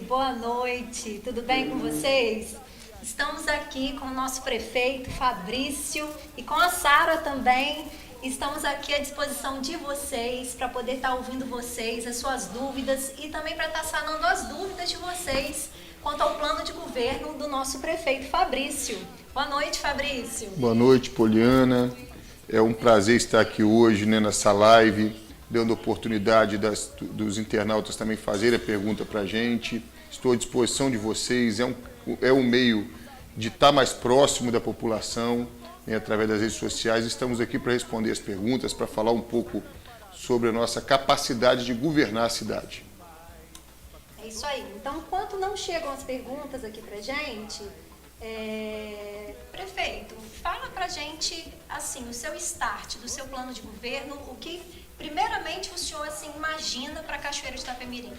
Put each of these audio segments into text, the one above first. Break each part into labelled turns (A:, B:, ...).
A: Boa noite, tudo bem com vocês? Estamos aqui com o nosso prefeito Fabrício e com a Sara também. Estamos aqui à disposição de vocês para poder estar ouvindo vocês, as suas dúvidas e também para estar sanando as dúvidas de vocês quanto ao plano de governo do nosso prefeito Fabrício. Boa noite, Fabrício.
B: Boa noite, Poliana. É um prazer estar aqui hoje, nessa live, dando oportunidade dos internautas também fazerem a pergunta para a gente. Estou à disposição de vocês. É um meio de estar mais próximo da população, através das redes sociais. Estamos aqui para responder as perguntas, para falar um pouco sobre a nossa capacidade de governar a cidade.
A: É isso aí. Então, enquanto não chegam as perguntas aqui para a gente, prefeito, fala para a gente assim, o seu start do seu plano de governo, o que primeiramente o senhor assim, imagina para a Cachoeira de Itapemirim,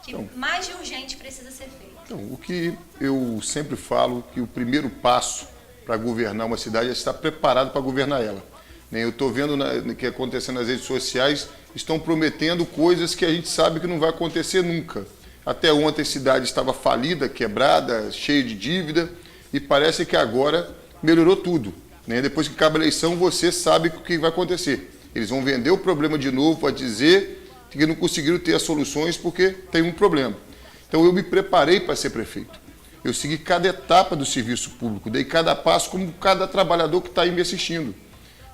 A: que mais de urgente precisa ser feito.
B: Então, o que eu sempre falo, que o primeiro passo para governar uma cidade é estar preparado para governar ela. Eu estou vendo o que acontecendo nas redes sociais, estão prometendo coisas que a gente sabe que não vai acontecer nunca. Até ontem a cidade estava falida, quebrada, cheia de dívida, e parece que agora melhorou tudo. Depois que acaba a eleição, você sabe o que vai acontecer. Eles vão vender o problema de novo, para dizer que não conseguiram ter as soluções porque tem um problema. Então eu me preparei para ser prefeito. Eu segui cada etapa do serviço público, dei cada passo como cada trabalhador que está aí me assistindo.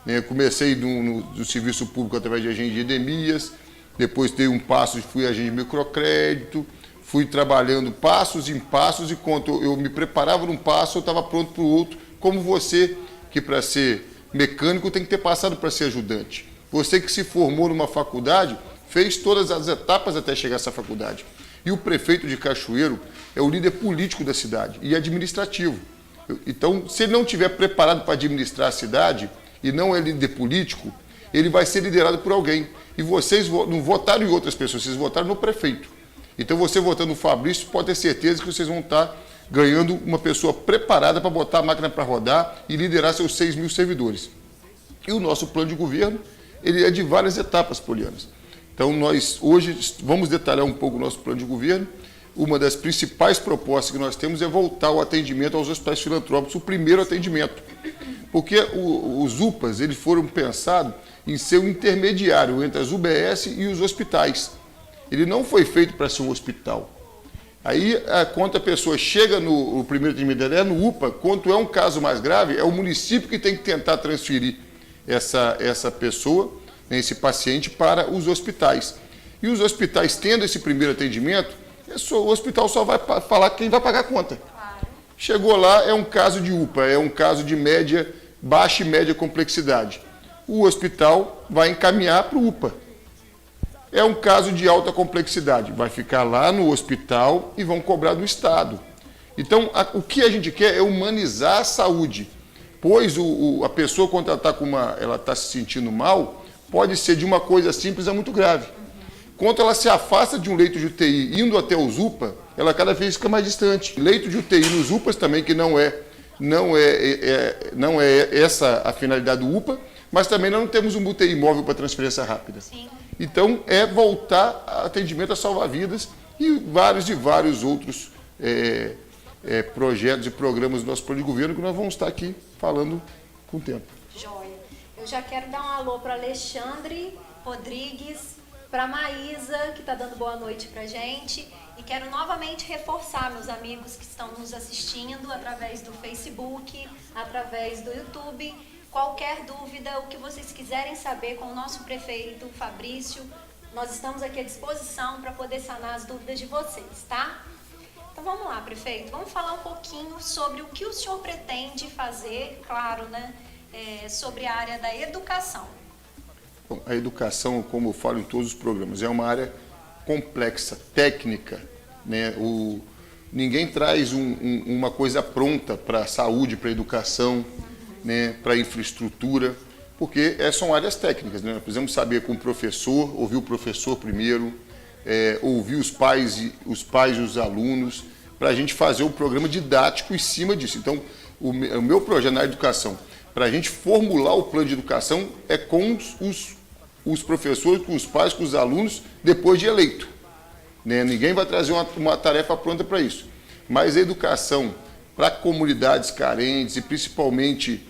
B: Eu comecei no serviço público através de agente de endemias, depois dei um passo e fui agente de microcrédito, fui trabalhando passos em passos, e quando eu me preparava num passo, eu estava pronto para o outro, como você, que para ser mecânico tem que ter passado para ser ajudante. Você que se formou numa faculdade, fez todas as etapas até chegar a essa faculdade. E o prefeito de Cachoeiro é o líder político da cidade e administrativo. Então, se ele não estiver preparado para administrar a cidade e não é líder político, ele vai ser liderado por alguém. E vocês não votaram em outras pessoas, vocês votaram no prefeito. Então, você votando no Fabrício, pode ter certeza que vocês vão estar ganhando uma pessoa preparada para botar a máquina para rodar e liderar seus 6 mil servidores. E o nosso plano de governo, ele é de várias etapas, Polianas. Então, nós hoje vamos detalhar um pouco o nosso plano de governo. Uma das principais propostas que nós temos é voltar o atendimento aos hospitais filantrópicos, o primeiro atendimento. Porque os UPAs, eles foram pensados em ser um intermediário entre as UBS e os hospitais. Ele não foi feito para ser um hospital. Aí, quando a pessoa chega no primeiro atendimento no UPA, quando é um caso mais grave, é o município que tem que tentar transferir essa pessoa, esse paciente, para os hospitais. E os hospitais, tendo esse primeiro atendimento, o hospital só vai falar quem vai pagar a conta. Chegou lá, é um caso de UPA, é um caso de baixa e média complexidade. O hospital vai encaminhar para o UPA. É um caso de alta complexidade, vai ficar lá no hospital e vão cobrar do Estado. Então, o que a gente quer é humanizar a saúde, pois a pessoa, quando ela está se sentindo mal, pode ser de uma coisa simples a muito grave. Quando ela se afasta de um leito de UTI indo até os UPA, ela cada vez fica mais distante. Leito de UTI nos UPAs também, que não é essa a finalidade do UPA, mas também nós não temos um UTI móvel para transferência rápida.
A: Sim.
B: Então, é voltar a atendimento a salva-vidas e vários outros projetos e programas do nosso plano de governo que nós vamos estar aqui falando com o tempo.
A: Joia. Eu já quero dar um alô para Alexandre Rodrigues, para Maísa, que está dando boa noite para a gente. E quero novamente reforçar, meus amigos que estão nos assistindo através do Facebook, através do YouTube. Qualquer dúvida, o que vocês quiserem saber com o nosso prefeito Fabrício, nós estamos aqui à disposição para poder sanar as dúvidas de vocês, tá? Então vamos lá, prefeito, vamos falar um pouquinho sobre o que o senhor pretende fazer, claro, sobre a área da educação.
B: Bom, a educação, como eu falo em todos os programas, é uma área complexa, técnica. Ninguém traz uma coisa pronta para a saúde, para a educação, para a infraestrutura, porque são áreas técnicas. Nós precisamos saber com o professor, ouvir o professor primeiro, ouvir os pais e os alunos, para a gente fazer o programa didático em cima disso. Então, o meu projeto na educação, para a gente formular o plano de educação, é com os professores, com os pais, com os alunos, depois de eleito. né? Ninguém vai trazer uma tarefa pronta para isso. Mas a educação para comunidades carentes e principalmente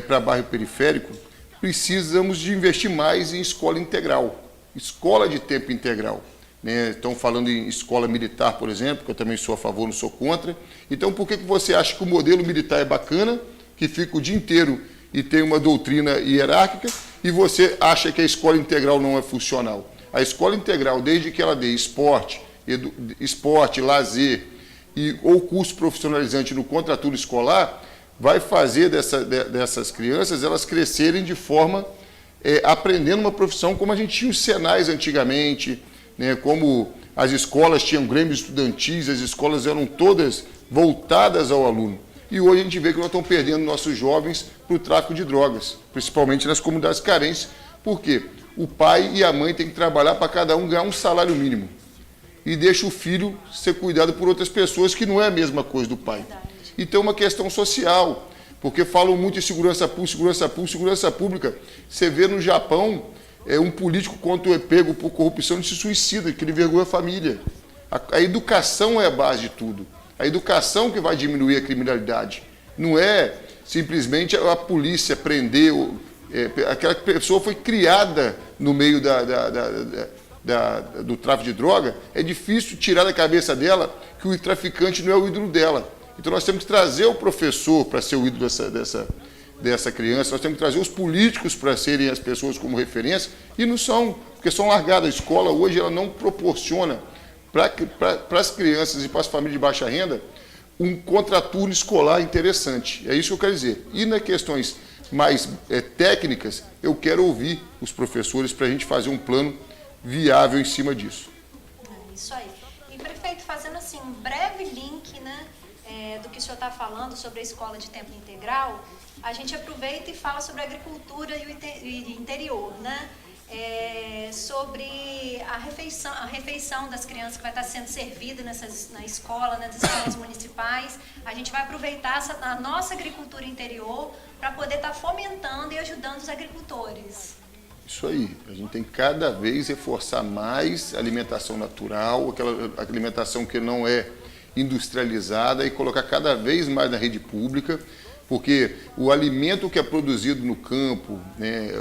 B: para bairro periférico, precisamos de investir mais em escola integral, escola de tempo integral. Né? Estão falando em escola militar, por exemplo, que eu também sou a favor, não sou contra. Então, por que você acha que o modelo militar é bacana, que fica o dia inteiro e tem uma doutrina hierárquica, e você acha que a escola integral não é funcional? A escola integral, desde que ela dê esporte, lazer ou curso profissionalizante no contraturno escolar, vai fazer dessas crianças elas crescerem de forma aprendendo uma profissão como a gente tinha os senais antigamente, né, como as escolas tinham grêmios estudantis, as escolas eram todas voltadas ao aluno. E hoje a gente vê que nós estamos perdendo nossos jovens para o tráfico de drogas, principalmente nas comunidades carentes. Por quê? O pai e a mãe têm que trabalhar para cada um ganhar um salário mínimo. E deixa o filho ser cuidado por outras pessoas, que não é a mesma coisa do pai. E tem uma questão social, porque falam muito em segurança pública. Você vê no Japão, um político, quando é pego por corrupção, ele se suicida, que ele envergonha a família. A educação é a base de tudo. A educação que vai diminuir a criminalidade. Não é simplesmente a polícia prender. Aquela pessoa foi criada no meio do tráfico de droga. É difícil tirar da cabeça dela que o traficante não é o ídolo dela. Então nós temos que trazer o professor para ser o ídolo dessa criança, nós temos que trazer os políticos para serem as pessoas como referência, e não são, porque são largadas. A escola hoje ela não proporciona para as crianças e para as famílias de baixa renda um contraturno escolar interessante. É isso que eu quero dizer. E nas questões mais técnicas, eu quero ouvir os professores para a gente fazer um plano viável em cima disso.
A: Isso aí. E, prefeito, fazendo assim um breve link, né, do que o senhor está falando sobre a escola de tempo integral, a gente aproveita e fala sobre a agricultura e o interior, né? Sobre a refeição das crianças que vai estar sendo servida na escola, nas escolas municipais. A gente vai aproveitar a nossa agricultura interior para poder estar fomentando e ajudando os agricultores.
B: Isso aí, a gente tem que cada vez reforçar mais a alimentação natural, aquela alimentação que não é industrializada, e colocar cada vez mais na rede pública, porque o alimento que é produzido no campo, né,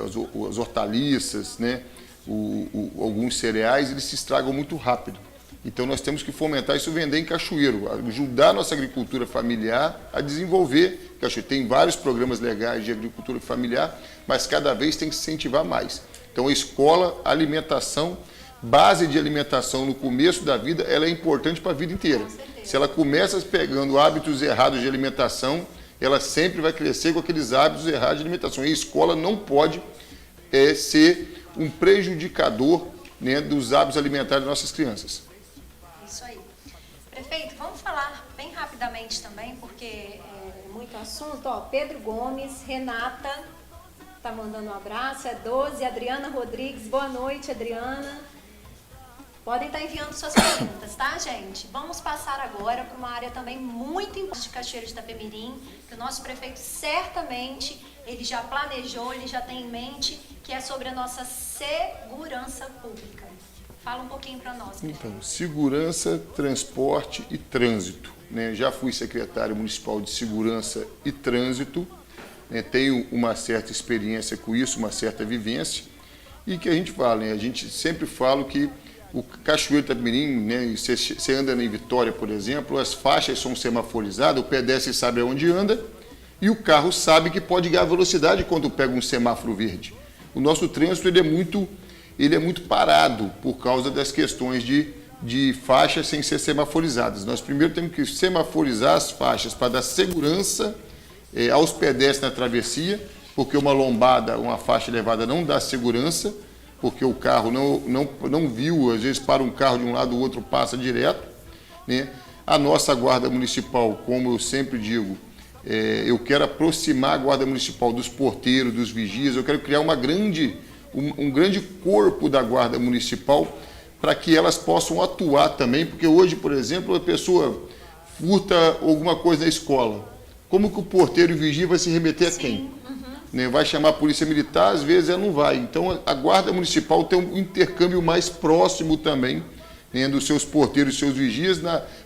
B: as hortaliças, né, alguns cereais, eles se estragam muito rápido. Então nós temos que fomentar isso, vender em cachoeiro, ajudar a nossa agricultura familiar a desenvolver cachoeiro. Tem vários programas legais de agricultura familiar, mas cada vez tem que se incentivar mais. Então a escola, a alimentação, base de alimentação no começo da vida, ela é importante para a vida inteira. Se ela começa pegando hábitos errados de alimentação, ela sempre vai crescer com aqueles hábitos errados de alimentação. E a escola não pode ser um prejudicador, né, dos hábitos alimentares das nossas crianças.
A: Isso aí. Prefeito, vamos falar bem rapidamente também, porque é muito assunto. Ó, Pedro Gomes, Renata, tá mandando um abraço, é 12, Adriana Rodrigues, boa noite, Adriana. Podem estar enviando suas perguntas, tá, gente? Vamos passar agora para uma área também muito importante de Cachoeiro de Itapemirim, que o nosso prefeito certamente, ele já planejou, ele já tem em mente, que é sobre a nossa segurança pública. Fala um pouquinho para nós, prefeito.
B: Então, segurança, transporte e trânsito, né? Já fui secretário municipal de segurança e trânsito, né? Tenho uma certa experiência com isso, uma certa vivência, e que a gente fala, né? A gente sempre fala que o Cachoeiro de Itapemirim, né, você anda em Vitória, por exemplo, as faixas são semaforizadas, o pedestre sabe aonde anda e o carro sabe que pode ganhar velocidade quando pega um semáforo verde. O nosso trânsito ele é muito parado por causa das questões de faixas sem ser semaforizadas. Nós primeiro temos que semaforizar as faixas para dar segurança aos pedestres na travessia, porque uma lombada, uma faixa elevada não dá segurança, porque o carro não viu, às vezes para um carro de um lado, o outro passa direto, né? A nossa Guarda Municipal, como eu sempre digo, eu quero aproximar a Guarda Municipal dos porteiros, dos vigias, eu quero criar um grande corpo da Guarda Municipal para que elas possam atuar também, porque hoje, por exemplo, a pessoa furta alguma coisa na escola. Como que o porteiro e o vigia vai se remeter a quem? Vai chamar a polícia militar, às vezes ela não vai. Então a Guarda Municipal tem um intercâmbio mais próximo também tendo os seus porteiros e seus vigias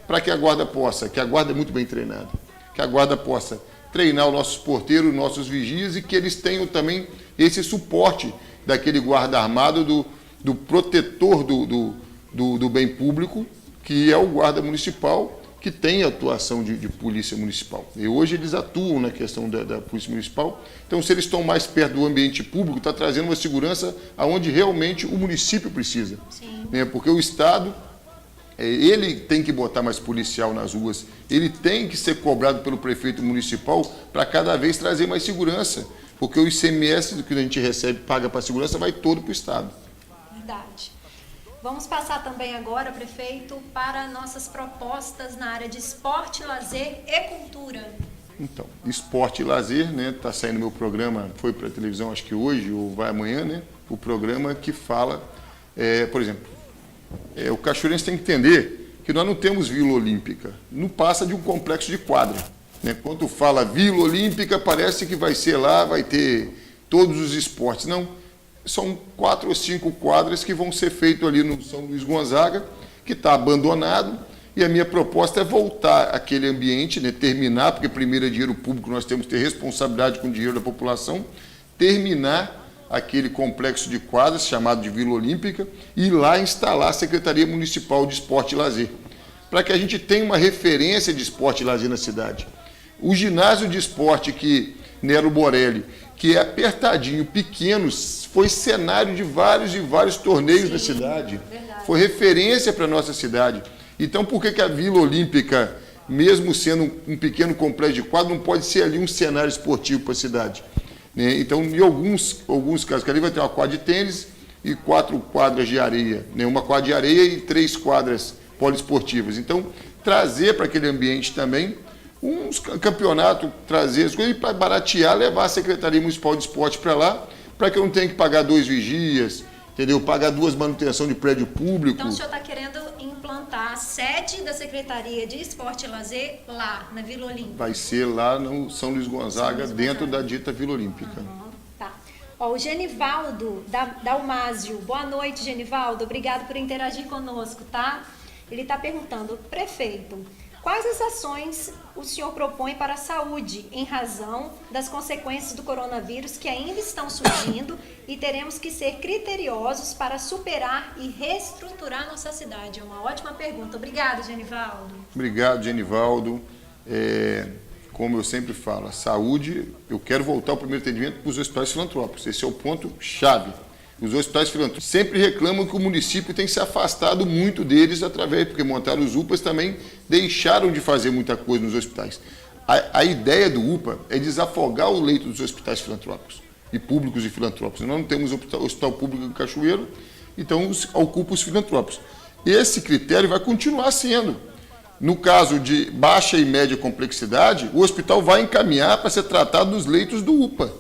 B: para que a guarda possa, que a guarda é muito bem treinada, que a guarda possa treinar os nossos porteiros, os nossos vigias e que eles tenham também esse suporte daquele guarda armado, do protetor do bem público, que é o guarda municipal, que tem atuação de polícia municipal. E hoje eles atuam na questão da polícia municipal. Então, se eles estão mais perto do ambiente público, está trazendo uma segurança aonde realmente o município precisa.
A: Sim.
B: Né? Porque o Estado, ele tem que botar mais policial nas ruas, ele tem que ser cobrado pelo prefeito municipal para cada vez trazer mais segurança. Porque o ICMS que a gente recebe, paga para a segurança, vai todo para o Estado.
A: Verdade. Vamos passar também agora, prefeito, para nossas propostas na área de esporte, lazer e cultura.
B: Então, esporte e lazer, né? Está saindo meu programa, foi para a televisão acho que hoje ou vai amanhã, né? O programa que fala, por exemplo, o cachoeirense tem que entender que nós não temos Vila Olímpica, não passa de um complexo de quadra. Né? Quando fala Vila Olímpica, parece que vai ser lá, vai ter todos os esportes. Não. São 4 ou 5 quadras que vão ser feitas ali no São Luís Gonzaga, que está abandonado, e a minha proposta é voltar àquele ambiente, né, terminar, porque primeiro é dinheiro público, nós temos que ter responsabilidade com o dinheiro da população, terminar aquele complexo de quadras, chamado de Vila Olímpica, e lá instalar a Secretaria Municipal de Esporte e Lazer, para que a gente tenha uma referência de esporte e lazer na cidade. O ginásio de esporte que Nero Borelli, que é apertadinho, pequeno, foi cenário de vários torneios da cidade.
A: Verdade.
B: Foi referência para a nossa cidade. Então, por que a Vila Olímpica, mesmo sendo um pequeno complexo de quadro, não pode ser ali um cenário esportivo para a cidade? Né? Então, em alguns casos, que ali vai ter uma quadra de tênis e 4 quadras de areia. Né? Uma quadra de areia e 3 quadras poliesportivas. Então, trazer para aquele ambiente também uns campeonatos, trazer as coisas, e para baratear, levar a Secretaria Municipal de Esporte para lá, para que eu não tenha que pagar 2 vigias, entendeu? Pagar 2 manutenção de prédio público.
A: Então, o senhor está querendo implantar a sede da Secretaria de Esporte e Lazer lá, na Vila Olímpica?
B: Vai ser lá no São Luís Gonzaga, dentro da dita Vila Olímpica.
A: Tá. Ó, o Genivaldo, da Umásio. Boa noite, Genivaldo. Obrigado por interagir conosco, tá? Ele está perguntando, prefeito, quais as ações o senhor propõe para a saúde em razão das consequências do coronavírus que ainda estão surgindo e teremos que ser criteriosos para superar e reestruturar nossa cidade? É uma ótima pergunta. Obrigada, Genivaldo.
B: Obrigado, Genivaldo. Como eu sempre falo, a saúde, eu quero voltar ao primeiro atendimento para os hospitais filantrópicos. Esse é o ponto-chave. Os hospitais filantrópicos sempre reclamam que o município tem se afastado muito deles porque montaram os UPAs também deixaram de fazer muita coisa nos hospitais. A ideia do UPA é desafogar o leito dos hospitais filantrópicos, e públicos e filantrópicos. Nós não temos hospital público em Cachoeiro, então ocupa os filantrópicos. Esse critério vai continuar sendo. No caso de baixa e média complexidade, o hospital vai encaminhar para ser tratado nos leitos do UPA.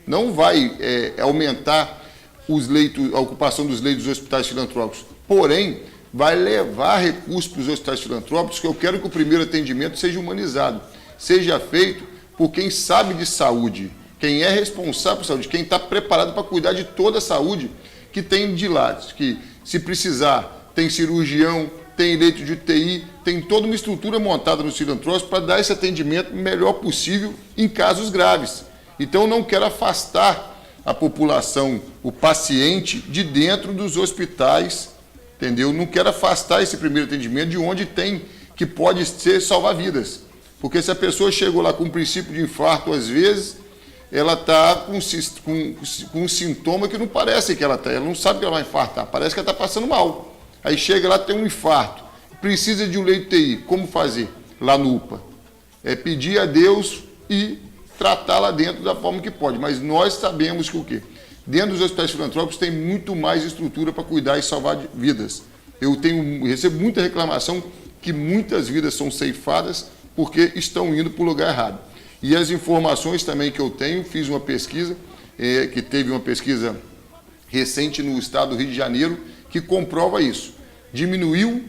B: Não vai aumentar os leitos, a ocupação dos leitos dos hospitais filantrópicos. Porém, vai levar recursos para os hospitais filantrópicos, que eu quero que o primeiro atendimento seja humanizado, seja feito por quem sabe de saúde, quem é responsável por saúde, quem está preparado para cuidar de toda a saúde, que tem de lá, que se precisar, tem cirurgião, tem leito de UTI, tem toda uma estrutura montada nos filantrópicos para dar esse atendimento melhor possível em casos graves. Então, eu não quero afastar a população, o paciente, de dentro dos hospitais, entendeu? Não quero afastar esse primeiro atendimento de onde tem, que pode ser salvar vidas. Porque se a pessoa chegou lá com um princípio de infarto, às vezes, ela está com um sintoma que não parece que ela está, ela não sabe que ela vai infartar, parece que ela está passando mal. Aí chega lá, tem um infarto, precisa de um leito TI, como fazer? Lá no UPA. É pedir a Deus e tratar lá dentro da forma que pode, mas nós sabemos que o quê? Dentro dos hospitais filantrópicos tem muito mais estrutura para cuidar e salvar vidas. Eu recebo muita reclamação que muitas vidas são ceifadas porque estão indo para o lugar errado. E as informações também que eu tenho, fiz uma pesquisa, que teve uma pesquisa recente no estado do Rio de Janeiro, que comprova isso. Diminuiu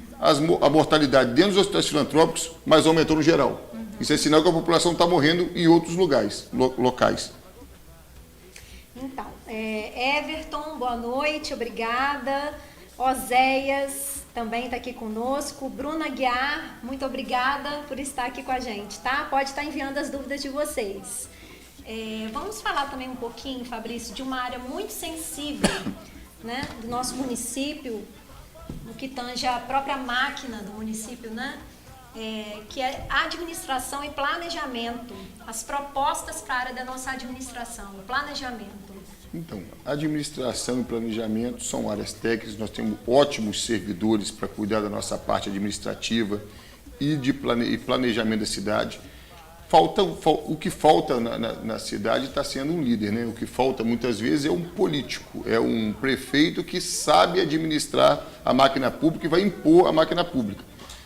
B: a mortalidade dentro dos hospitais filantrópicos, mas aumentou no geral. Isso é sinal que a população está morrendo em outros locais. Então,
A: Everton, boa noite, obrigada. Oséias também está aqui conosco. Bruna Guiar, muito obrigada por estar aqui com a gente, tá? Pode estar enviando as dúvidas de vocês. Vamos falar também um pouquinho, Fabrício, de uma área muito sensível, né, do nosso município, no que tange a própria máquina do município, né? Que é administração e planejamento, as propostas para a área da nossa administração, o planejamento.
B: Então, administração e planejamento são áreas técnicas, nós temos ótimos servidores para cuidar da nossa parte administrativa e de planejamento da cidade. O que falta na cidade está sendo um líder, né? O que falta muitas vezes é um político, é um prefeito que sabe administrar a máquina pública e vai impor a máquina pública.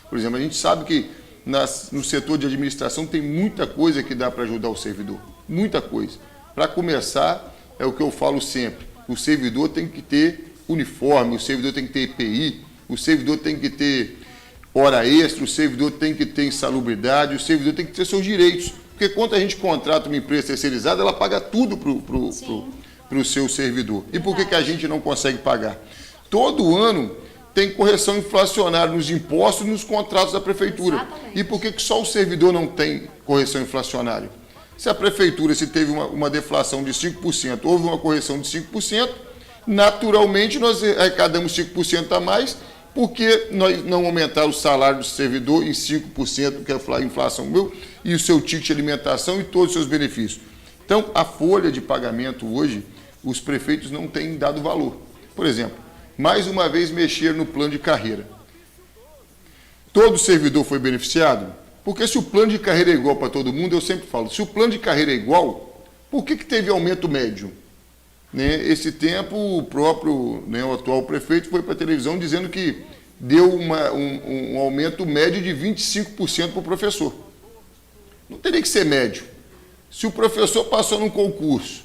B: Por exemplo, a gente sabe que no setor de administração tem muita coisa que dá para ajudar o servidor, muita coisa. Para começar, é o que eu falo sempre, o servidor tem que ter uniforme, o servidor tem que ter EPI, o servidor tem que ter hora extra, o servidor tem que ter insalubridade, o servidor tem que ter seus direitos. Porque quando a gente contrata uma empresa terceirizada, ela paga tudo para o seu servidor. E por que a gente não consegue pagar? Todo ano tem correção inflacionária nos impostos e nos contratos da prefeitura.
A: Exatamente.
B: E por que só o servidor não tem correção inflacionária? Se a prefeitura teve uma deflação de 5%, houve uma correção de 5%, naturalmente nós arrecadamos 5% a mais, porque nós não aumentar o salário do servidor em 5%, que é a inflação e o seu ticket de alimentação e todos os seus benefícios. Então, a folha de pagamento hoje, os prefeitos não têm dado valor. Por exemplo, mais uma vez mexer no plano de carreira. Todo servidor foi beneficiado? Porque se o plano de carreira é igual para todo mundo, eu sempre falo, se o plano de carreira é igual, por que teve aumento médio? Esse tempo, o próprio, o atual prefeito foi para a televisão dizendo que deu um aumento médio de 25% para o professor. Não teria que ser médio. Se o professor passou num concurso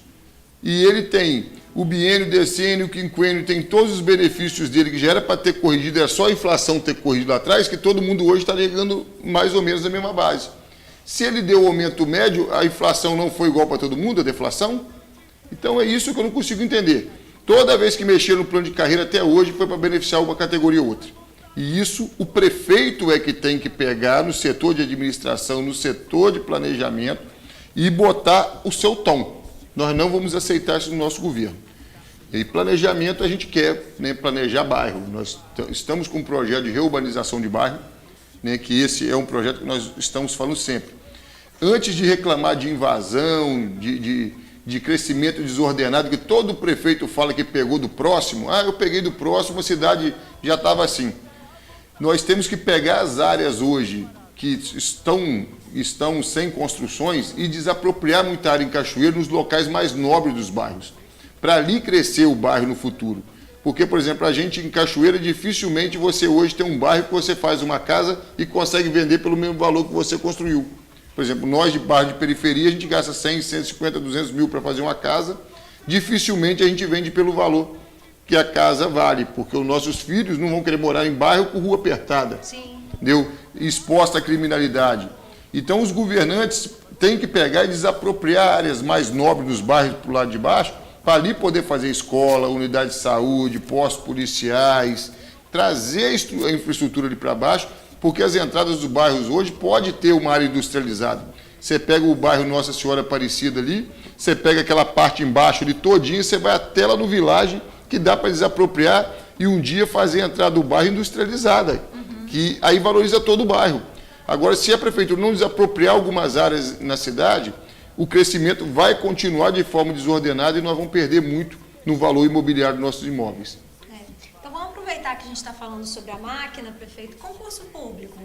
B: e ele tem o biênio, decênio, o quinquênio, tem todos os benefícios dele, que já era para ter corrigido, é só a inflação ter corrigido lá atrás, que todo mundo hoje está ligando mais ou menos a mesma base. Se ele deu o aumento médio, a inflação não foi igual para todo mundo, a deflação? Então é isso que eu não consigo entender. Toda vez que mexeram no plano de carreira até hoje foi para beneficiar uma categoria ou outra. E isso o prefeito é que tem que pegar no setor de administração, no setor de planejamento e botar o seu tom. Nós não vamos aceitar isso no nosso governo. E planejamento a gente quer planejar bairro. Nós estamos com um projeto de reurbanização de bairro, que esse é um projeto que nós estamos falando sempre. Antes de reclamar de invasão, de crescimento desordenado, que todo prefeito fala que pegou do próximo, eu peguei do próximo, a cidade já estava assim. Nós temos que pegar as áreas hoje que estão sem construções e desapropriar muita área em Cachoeiro nos locais mais nobres dos bairros, para ali crescer o bairro no futuro. Porque, por exemplo, a gente em Cachoeira, dificilmente você hoje tem um bairro que você faz uma casa e consegue vender pelo mesmo valor que você construiu. Por exemplo, nós de bairro de periferia, a gente gasta 100, 150, 200 mil para fazer uma casa, dificilmente a gente vende pelo valor que a casa vale, porque os nossos filhos não vão querer morar em bairro com rua apertada, exposta à criminalidade. Então, os governantes têm que pegar e desapropriar áreas mais nobres dos bairros para o lado de baixo, para ali poder fazer escola, unidade de saúde, postos policiais, trazer a infraestrutura ali para baixo, porque as entradas dos bairros hoje pode ter uma área industrializada. Você pega o bairro Nossa Senhora Aparecida ali, você pega aquela parte embaixo ali todinha, você vai até lá no Village, que dá para desapropriar e um dia fazer a entrada do bairro industrializada, que aí valoriza todo o bairro. Agora, se a prefeitura não desapropriar algumas áreas na cidade, o crescimento vai continuar de forma desordenada e nós vamos perder muito no valor imobiliário dos nossos imóveis.
A: Então, vamos aproveitar que a gente está falando sobre a máquina, prefeito, concurso público.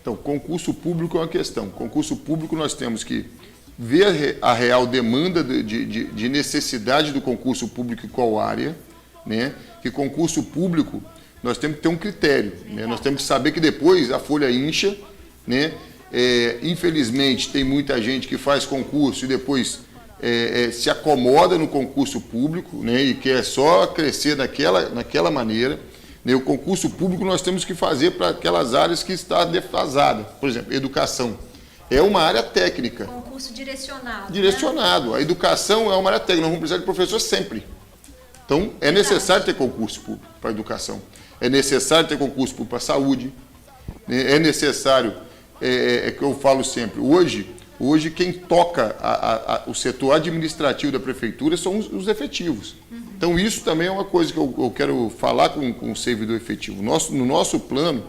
B: Então, concurso público é uma questão. Concurso público nós temos que ver a real demanda de necessidade do concurso público em qual área, que concurso público nós temos que ter um critério, nós temos que saber que depois a folha incha, infelizmente tem muita gente que faz concurso e depois se acomoda no concurso público, e quer só crescer naquela maneira. O concurso público nós temos que fazer para aquelas áreas que estão defasadas, por exemplo, educação. É uma área técnica.
A: Concurso direcionado.
B: Direcionado. A educação é uma área técnica, nós vamos precisar de professor sempre. Então, é necessário ter concurso público para a educação. É necessário ter concurso público para a saúde, né? É necessário, que eu falo sempre, hoje quem toca o setor administrativo da prefeitura são os efetivos. Então isso também é uma coisa que eu quero falar com o servidor efetivo. No nosso plano,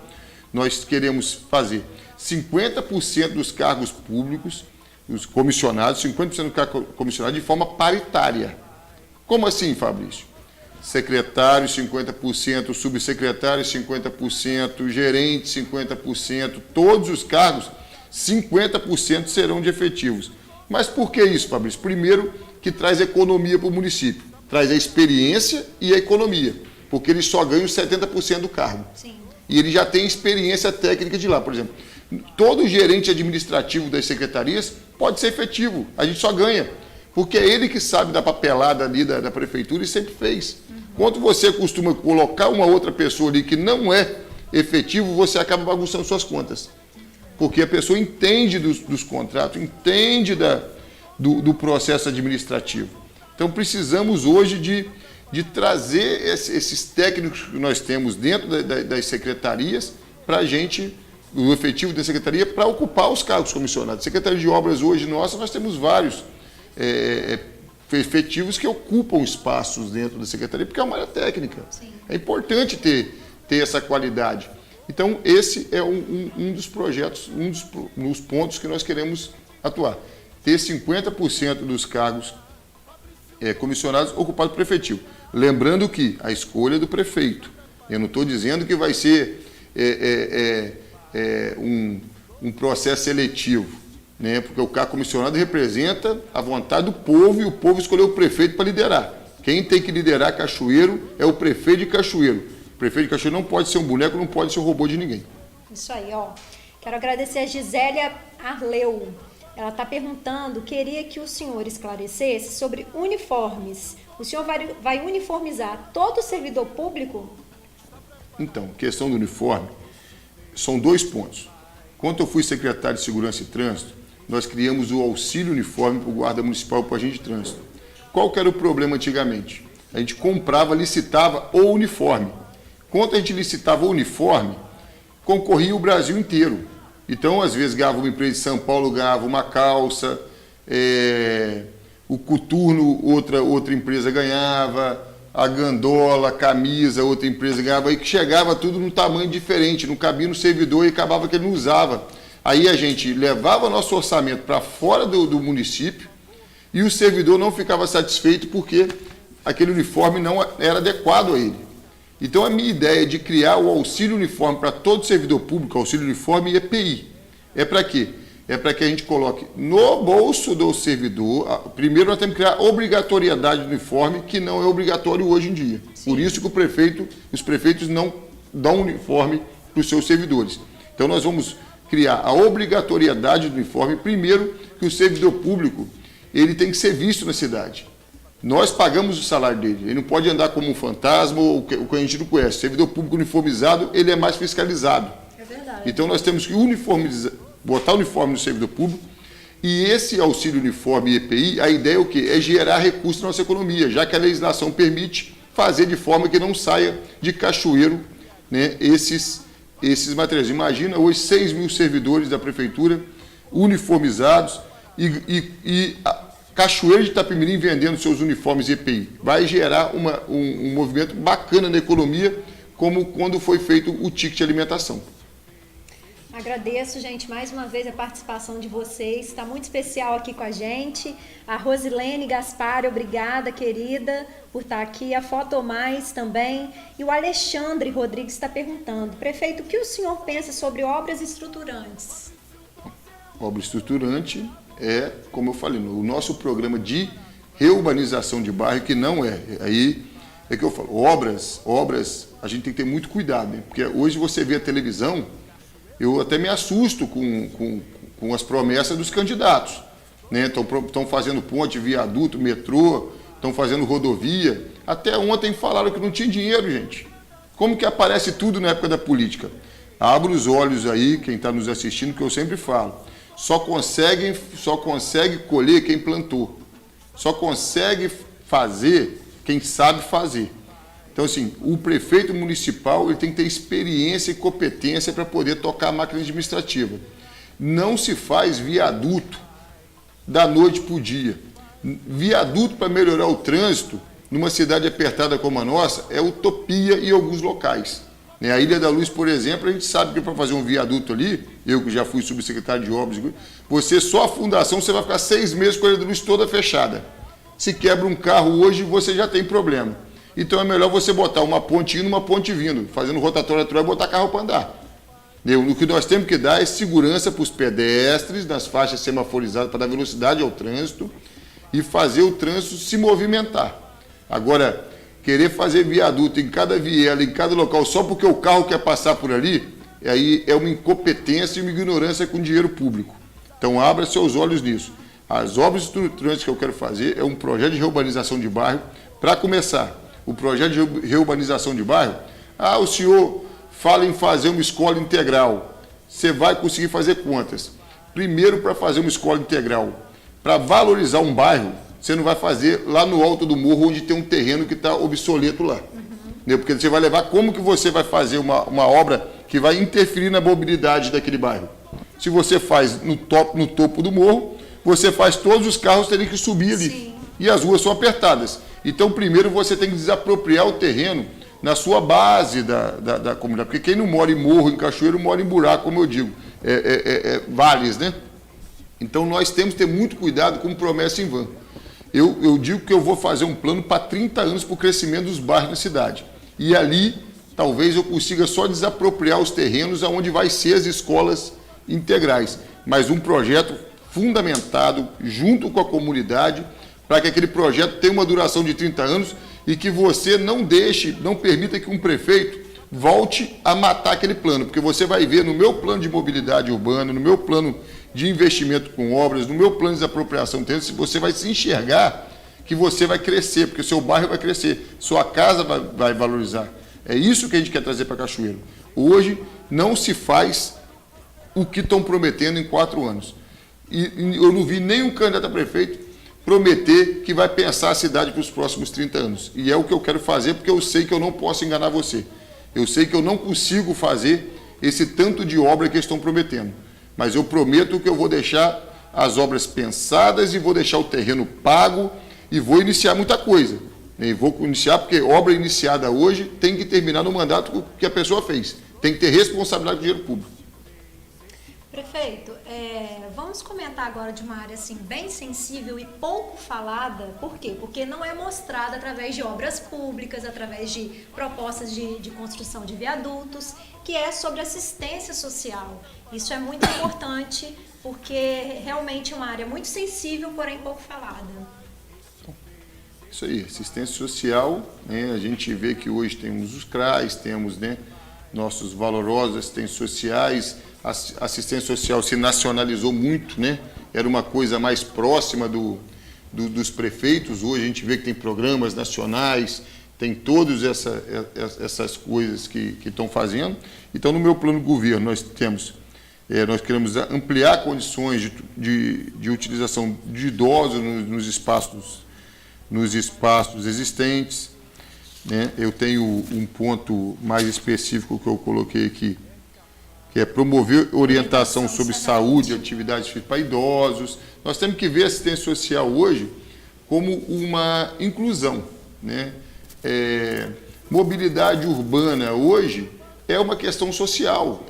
B: nós queremos fazer 50% dos cargos públicos, os comissionados, 50% dos cargos comissionados de forma paritária. Como assim, Fabrício? Secretários, 50%, subsecretários, 50%, gerentes, 50%, todos os cargos, 50% serão de efetivos. Mas por que isso, Fabrício? Primeiro, que traz economia para o município, traz a experiência e a economia, porque eles só ganham 70% do cargo.
A: Sim.
B: E ele já tem experiência técnica de lá. Por exemplo, todo gerente administrativo das secretarias pode ser efetivo, a gente só ganha, porque é ele que sabe da papelada ali da prefeitura e sempre fez. Quando você costuma colocar uma outra pessoa ali que não é efetivo, você acaba bagunçando suas contas. Porque a pessoa entende dos contratos, entende do processo administrativo. Então, precisamos hoje de trazer esses técnicos que nós temos dentro das secretarias para a gente, o efetivo da secretaria, para ocupar os cargos comissionados. Secretaria de Obras hoje, nós temos vários efetivos que ocupam espaços dentro da secretaria, porque é uma área técnica. Sim. É importante ter essa qualidade. Então, esse é um dos projetos, dos pontos que nós queremos atuar. Ter 50% dos cargos comissionados ocupados por efetivo. Lembrando que a escolha é do prefeito. Eu não estou dizendo que vai ser um processo seletivo, né? Porque o cargo comissionado representa a vontade do povo e o povo escolheu o prefeito para liderar. Quem tem que liderar Cachoeiro é o prefeito de Cachoeiro. O prefeito de Cachoeiro não pode ser um boneco, não pode ser um robô de ninguém.
A: Isso aí, ó. Quero agradecer a Gisélia Arleu. Ela está perguntando, queria que o senhor esclarecesse sobre uniformes. O senhor vai uniformizar todo servidor público? Então,
B: questão do uniforme, são 2 pontos. Quando eu fui secretário de Segurança e Trânsito, nós criamos o auxílio uniforme para o guarda municipal e para o agente de trânsito. Qual que era o problema antigamente? A gente comprava, licitava o uniforme. Quando a gente licitava o uniforme, concorria o Brasil inteiro. Então, às vezes, ganhava uma empresa de São Paulo, ganhava uma calça, o coturno, outra empresa ganhava, a gandola, a camisa, outra empresa ganhava, e que chegava tudo num tamanho diferente, não cabia no servidor e acabava que ele não usava. Aí a gente levava nosso orçamento para fora do município e o servidor não ficava satisfeito porque aquele uniforme não era adequado a ele. Então, a minha ideia de criar o auxílio uniforme para todo servidor público, auxílio uniforme e EPI, é para quê? É para que a gente coloque no bolso do servidor. Primeiro, nós temos que criar obrigatoriedade do uniforme, que não é obrigatório hoje em dia. Sim. Por isso que os prefeitos não dão uniforme para os seus servidores. Então, nós vamos criar a obrigatoriedade do uniforme. Primeiro, que o servidor público ele tem que ser visto na cidade. Nós pagamos o salário dele. Ele não pode andar como um fantasma ou o que a gente não conhece. O servidor público uniformizado, ele é mais fiscalizado. É verdade. Então, nós temos que botar o uniforme no servidor público, e esse auxílio uniforme e EPI, a ideia é o quê? É gerar recursos na nossa economia, já que a legislação permite fazer de forma que não saia de Cachoeiro, né, esses materiais. Imagina hoje 6 mil servidores da prefeitura uniformizados e Cachoeiro de Itapemirim vendendo seus uniformes EPI. Vai gerar um movimento bacana na economia, como quando foi feito o ticket de alimentação.
A: Agradeço, gente, mais uma vez a participação de vocês. Está muito especial aqui com a gente. A Rosilene Gaspar, obrigada, querida, por estar aqui. A Fotomais também. E o Alexandre Rodrigues está perguntando, prefeito, o que o senhor pensa sobre obras estruturantes?
B: Obra estruturante é, como eu falei, o nosso programa de reurbanização de bairro, que não é. Aí é que eu falo, obras, a gente tem que ter muito cuidado, né? Porque hoje você vê a televisão, eu até me assusto com as promessas dos candidatos, né? Estão fazendo ponte, viaduto, metrô, estão fazendo rodovia. Até ontem falaram que não tinha dinheiro, gente. Como que aparece tudo na época da política? Abra os olhos aí, quem está nos assistindo, que eu sempre falo. Só consegue colher quem plantou. Só consegue fazer quem sabe fazer. Então, assim, o prefeito municipal ele tem que ter experiência e competência para poder tocar a máquina administrativa. Não se faz viaduto da noite para o dia. Viaduto para melhorar o trânsito numa cidade apertada como a nossa é utopia em alguns locais. A Ilha da Luz, por exemplo, a gente sabe que para fazer um viaduto ali, eu que já fui subsecretário de obras, você só a fundação, você vai ficar 6 meses com a Ilha da Luz toda fechada. Se quebra um carro hoje, você já tem problema. Então é melhor você botar uma ponte indo, uma ponte vindo, fazendo rotatória natural e botar carro para andar. O que nós temos que dar é segurança para os pedestres, nas faixas semaforizadas, para dar velocidade ao trânsito e fazer o trânsito se movimentar. Agora, querer fazer viaduto em cada viela, em cada local, só porque o carro quer passar por ali, aí é uma incompetência e uma ignorância com dinheiro público. Então, abra seus olhos nisso. As obras estruturantes que eu quero fazer é um projeto de reurbanização de bairro. Para começar, o projeto de reurbanização de bairro, o senhor fala em fazer uma escola integral. Você vai conseguir fazer quantas? Primeiro, para fazer uma escola integral, para valorizar um bairro, você não vai fazer lá no alto do morro, onde tem um terreno que está obsoleto lá. Porque você vai levar, como que você vai fazer uma obra que vai interferir na mobilidade daquele bairro? Se você faz no topo do morro, você faz todos os carros terem que subir ali. Sim. E as ruas são apertadas. Então, primeiro você tem que desapropriar o terreno na sua base da comunidade. Porque quem não mora em morro, em cachoeiro, mora em buraco, como eu digo. Vales, né? Então, nós temos que ter muito cuidado com promessa em vão. Eu digo que eu vou fazer um plano para 30 anos para o crescimento dos bairros da cidade. E ali, talvez eu consiga só desapropriar os terrenos aonde vai ser as escolas integrais. Mas um projeto fundamentado, junto com a comunidade, para que aquele projeto tenha uma duração de 30 anos e que você não permita que um prefeito volte a matar aquele plano. Porque você vai ver no meu plano de mobilidade urbana, no meu plano de investimento com obras, no meu plano de desapropriação de terrenos, você vai se enxergar que você vai crescer, porque o seu bairro vai crescer, sua casa vai valorizar. É isso que a gente quer trazer para Cachoeiro. Hoje não se faz o que estão prometendo em 4 anos. E eu não vi nenhum candidato a prefeito prometer que vai pensar a cidade para os próximos 30 anos. E é o que eu quero fazer, porque eu sei que eu não posso enganar você. Eu sei que eu não consigo fazer esse tanto de obra que eles estão prometendo. Mas eu prometo que eu vou deixar as obras pensadas e vou deixar o terreno pago e vou iniciar muita coisa. E vou iniciar porque obra iniciada hoje tem que terminar no mandato que a pessoa fez. Tem que ter responsabilidade com o dinheiro público.
A: Prefeito, vamos comentar agora de uma área assim, bem sensível e pouco falada. Por quê? Porque não é mostrada através de obras públicas, através de propostas de construção de viadutos, que é sobre assistência social. Isso é muito importante, porque realmente é uma área muito sensível, porém pouco falada.
B: Isso aí, assistência social, né? A gente vê que hoje temos os CRAs, temos, né, nossos valorosos assistentes sociais. A assistência social se nacionalizou muito, né? Era uma coisa mais próxima dos prefeitos. Hoje a gente vê que tem programas nacionais, tem todas essas coisas que estão fazendo. Então, no meu plano de governo, nós queremos ampliar condições de utilização de idosos nos espaços existentes, né? Eu tenho um ponto mais específico que eu coloquei aqui, que é promover orientação sobre saúde e atividades físicas para idosos. Nós temos que ver a assistência social hoje como uma inclusão, né? Mobilidade urbana hoje é uma questão social,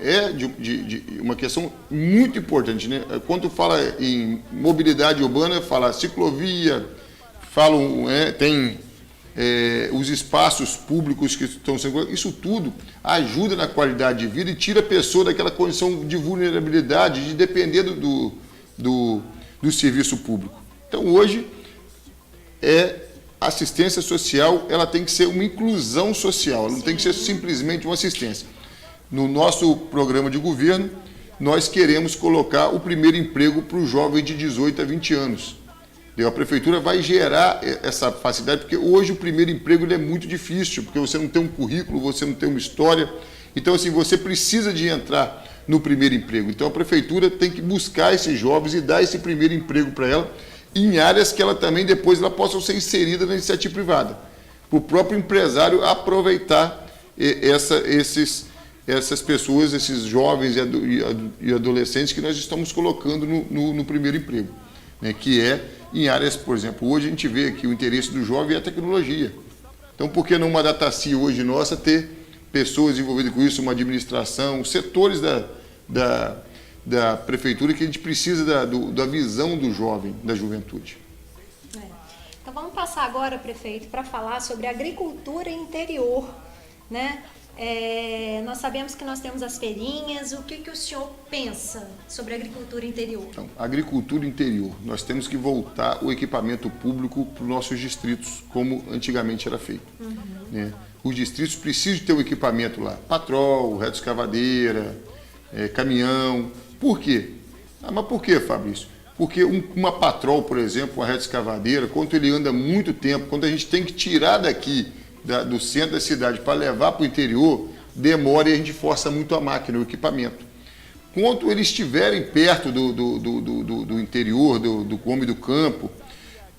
B: uma questão muito importante, né? Quando fala em mobilidade urbana, fala ciclovia, tem os espaços públicos que estão sendo... Isso tudo ajuda na qualidade de vida e tira a pessoa daquela condição de vulnerabilidade, de depender do serviço público. Então, hoje, a assistência social ela tem que ser uma inclusão social, ela não tem que ser simplesmente uma assistência. No nosso programa de governo, nós queremos colocar o primeiro emprego para o jovem de 18 a 20 anos. A prefeitura vai gerar essa facilidade, porque hoje o primeiro emprego ele é muito difícil, porque você não tem um currículo, você não tem uma história. Então, assim, você precisa de entrar no primeiro emprego. Então, a prefeitura tem que buscar esses jovens e dar esse primeiro emprego para ela, em áreas que ela também depois possa ser inserida na iniciativa privada. para o próprio empresário aproveitar essas pessoas, esses jovens e adolescentes que nós estamos colocando no primeiro emprego, né? Que é em áreas, por exemplo, hoje a gente vê que o interesse do jovem é a tecnologia. Então, por que não uma Dataci hoje nossa ter pessoas envolvidas com isso, uma administração, setores da prefeitura que a gente precisa da visão do jovem, da juventude.
A: Então vamos passar agora, prefeito, para falar sobre agricultura interior, né? Nós sabemos que nós temos as feirinhas. O que o senhor pensa sobre a agricultura interior?
B: Então, agricultura interior, nós temos que voltar o equipamento público para os nossos distritos, como antigamente era feito. Né? Os distritos precisam ter o equipamento lá, patrol, reto escavadeira, caminhão. Por quê? Mas por quê, Fabrício? Porque uma patrol, por exemplo, uma reto escavadeira, quando ele anda muito tempo, quando a gente tem que tirar daqui do centro da cidade para levar para o interior, demora e a gente força muito a máquina, o equipamento. Quando eles estiverem perto do interior, do homem do campo,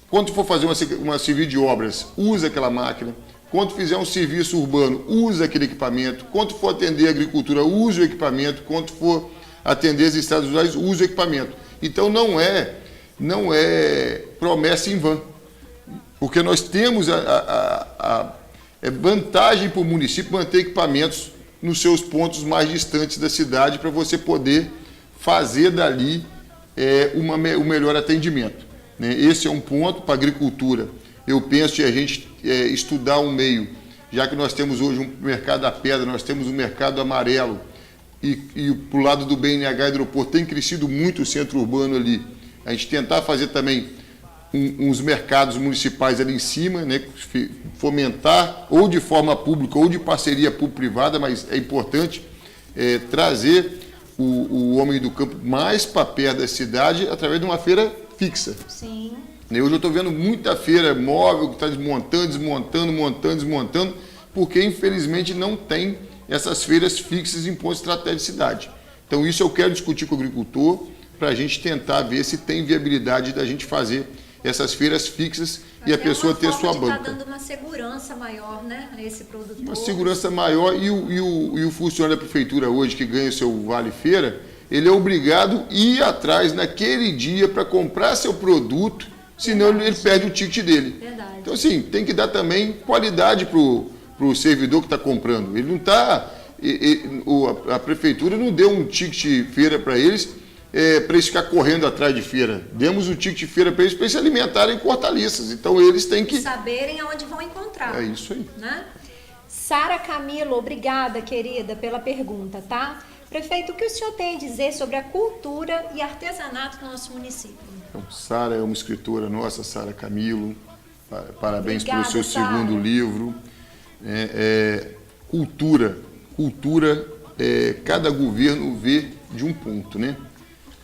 B: quando for fazer uma serviço de obras, usa aquela máquina. Quando fizer um serviço urbano, usa aquele equipamento. Quando for atender a agricultura, usa o equipamento. Quando for atender as estradas rurais, usa o equipamento. Então não é promessa em vão, porque nós temos a vantagem para o município manter equipamentos nos seus pontos mais distantes da cidade para você poder fazer dali o melhor atendimento. Né? Esse é um ponto para a agricultura. Eu penso que a gente estudar um meio, já que nós temos hoje um mercado da pedra, nós temos um mercado amarelo, e para o lado do BNH Hidroporto tem crescido muito o centro urbano ali. A gente tentar fazer também uns mercados municipais ali em cima, né? Fomentar ou de forma pública ou de parceria público-privada, mas é importante trazer o homem do campo mais para perto da cidade através de uma feira fixa.
A: Sim.
B: Hoje eu estou vendo muita feira móvel que está desmontando, porque infelizmente não tem essas feiras fixas em pontos estratégicos de cidade. Então isso eu quero discutir com o agricultor para a gente tentar ver se tem viabilidade da gente fazer essas feiras fixas e a pessoa ter sua banca.
A: Está dando uma segurança maior, né, a esse produtor.
B: Uma segurança maior e o funcionário da prefeitura hoje que ganha o seu Vale Feira, ele é obrigado a ir atrás naquele dia para comprar seu produto, senão ele perde o ticket dele.
A: Verdade.
B: Então assim, tem que dar também qualidade para o servidor que está comprando. Ele não está... A prefeitura não deu um ticket feira para eles, para eles ficar correndo atrás de feira. Demos um ticket feira para eles se alimentarem com hortaliças. Então eles têm que...
A: saberem aonde vão encontrar.
B: É isso aí.
A: Né? Sara Camilo, obrigada, querida, pela pergunta, tá? Prefeito, o que o senhor tem a dizer sobre a cultura e artesanato no nosso município?
B: Então, Sara é uma escritora nossa, Sara Camilo. Parabéns
A: Obrigada,
B: pelo seu
A: Sara.
B: segundo livro. Cultura, cada governo vê de um ponto, né?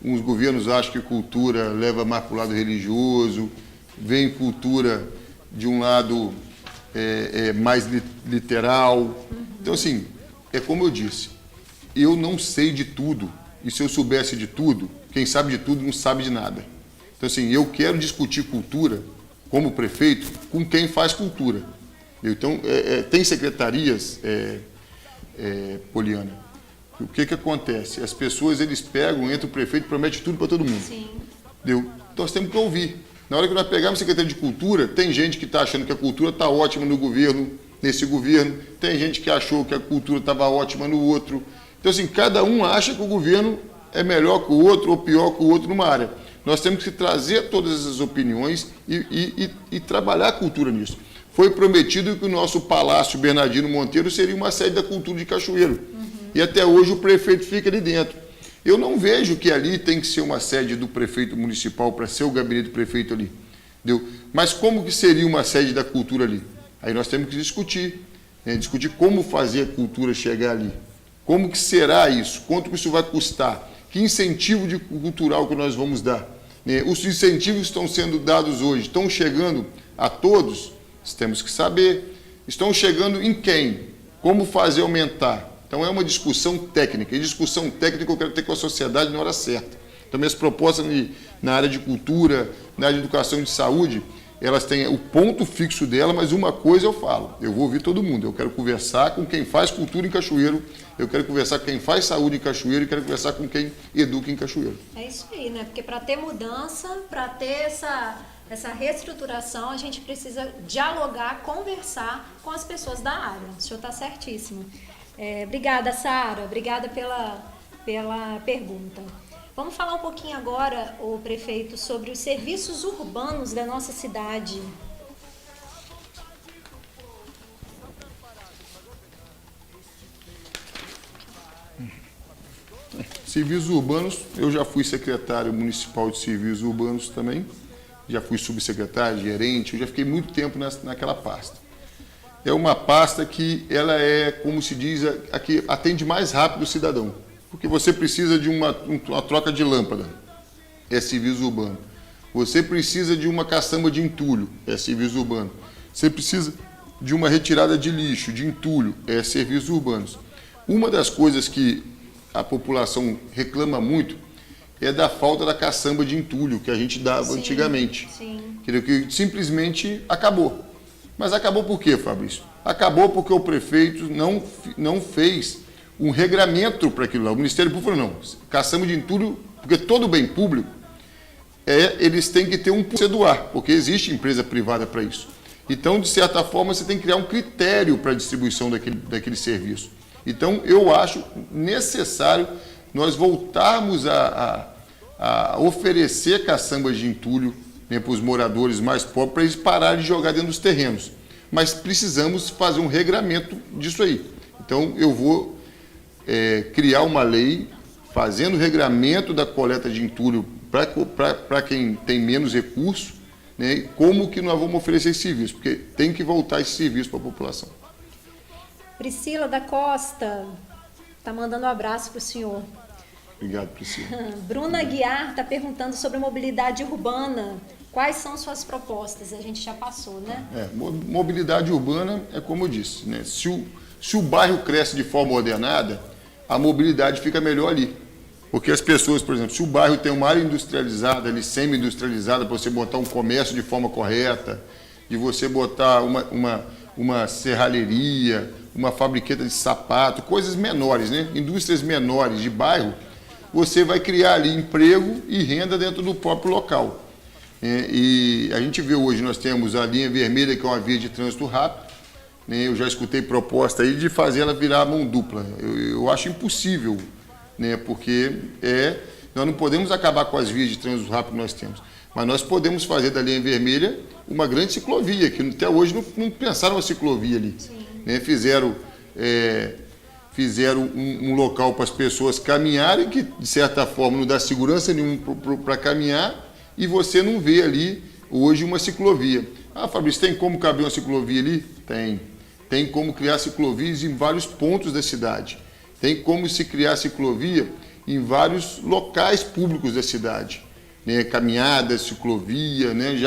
B: Uns governos acham que cultura leva mais para o lado religioso, vem cultura de um lado mais literal. Então, assim, é como eu disse, eu não sei de tudo, e se eu soubesse de tudo, quem sabe de tudo não sabe de nada. Então, assim, eu quero discutir cultura, como prefeito, com quem faz cultura. Então, tem secretarias, Poliana, o que acontece? As pessoas, eles pegam, entra o prefeito e promete tudo para todo mundo.
A: Sim.
B: Nós temos que ouvir. Na hora que nós pegarmos secretaria de cultura, tem gente que está achando que a cultura está ótima no governo, nesse governo, tem gente que achou que a cultura estava ótima no outro. Então, assim, cada um acha que o governo é melhor que o outro ou pior que o outro numa área. Nós temos que trazer todas essas opiniões e trabalhar a cultura nisso. Foi prometido que o nosso Palácio Bernardino Monteiro seria uma sede da cultura de Cachoeiro. E até hoje o prefeito fica ali dentro. Eu não vejo que ali tem que ser uma sede do prefeito municipal para ser o gabinete do prefeito ali. Entendeu? Mas como que seria uma sede da cultura ali? Aí nós temos que discutir. Discutir como fazer a cultura chegar ali. Como que será isso? Quanto que isso vai custar? Que incentivo cultural que nós vamos dar? Os incentivos que estão sendo dados hoje estão chegando a todos? Temos que saber. Estão chegando em quem? Como fazer aumentar? Então é uma discussão técnica. E discussão técnica eu quero ter com a sociedade na hora certa. Então minhas propostas na área de cultura, na área de educação e de saúde, elas têm o ponto fixo dela, mas uma coisa eu falo, eu vou ouvir todo mundo, eu quero conversar com quem faz cultura em Cachoeiro, eu quero conversar com quem faz saúde em Cachoeiro e quero conversar com quem educa em Cachoeiro.
A: É isso aí, né? Porque para ter mudança, para ter essa reestruturação, a gente precisa dialogar, conversar com as pessoas da área. O senhor está certíssimo. Obrigada, Sara. Obrigada pela pergunta. Vamos falar um pouquinho agora, o prefeito, sobre os serviços urbanos da nossa cidade.
B: Serviços urbanos, eu já fui secretário municipal de serviços urbanos também, já fui subsecretário, gerente, eu já fiquei muito tempo naquela pasta. É uma pasta que ela é, como se diz, a que atende mais rápido o cidadão, porque você precisa de uma troca de lâmpada, é serviço urbano. Você precisa de uma caçamba de entulho, é serviço urbano. Você precisa de uma retirada de lixo, de entulho, é serviços urbanos. Uma das coisas que a população reclama muito é da falta da caçamba de entulho que a gente dava antigamente.
A: Sim.
B: Que simplesmente acabou. Mas acabou por quê, Fabrício? Acabou porque o prefeito não fez um regramento para aquilo lá. O Ministério Público falou, não, caçamba de entulho, porque todo bem público, eles têm que ter um proceduar, porque existe empresa privada para isso. Então, de certa forma, você tem que criar um critério para a distribuição daquele serviço. Então, eu acho necessário nós voltarmos a oferecer caçambas de entulho, né, para os moradores mais pobres, para eles pararem de jogar dentro dos terrenos. Mas precisamos fazer um regramento disso aí. Então, eu vou criar uma lei fazendo o regramento da coleta de entulho para quem tem menos recursos, né, como que nós vamos oferecer esse serviço, porque tem que voltar esse serviço para a população.
A: Priscila da Costa está mandando um abraço para o senhor.
B: Obrigado, Priscila.
A: Bruna Guiar está perguntando sobre mobilidade urbana. Quais são suas propostas? A gente já passou, né?
B: Mobilidade urbana é como eu disse, né? Se o bairro cresce de forma ordenada, a mobilidade fica melhor ali. Porque as pessoas, por exemplo, se o bairro tem uma área industrializada, ali semi-industrializada, para você botar um comércio de forma correta, de você botar uma serralheria, uma fabriqueta de sapato, coisas menores, né? Indústrias menores de bairro, você vai criar ali emprego e renda dentro do próprio local. E a gente vê hoje, nós temos a linha vermelha, que é uma via de trânsito rápido, né? Eu já escutei proposta aí de fazer ela virar mão dupla. Eu acho impossível, né? Porque nós não podemos acabar com as vias de trânsito rápido que nós temos. Mas nós podemos fazer da linha vermelha uma grande ciclovia, que até hoje não pensaram uma ciclovia ali. Né? Fizeram um local para as pessoas caminharem, que de certa forma não dá segurança nenhuma para caminhar, e você não vê ali hoje uma ciclovia. Ah, Fabrício, tem como caber uma ciclovia ali? Tem. Tem como criar ciclovias em vários pontos da cidade. Tem como se criar ciclovia em vários locais públicos da cidade. Né? Caminhada, ciclovia, né?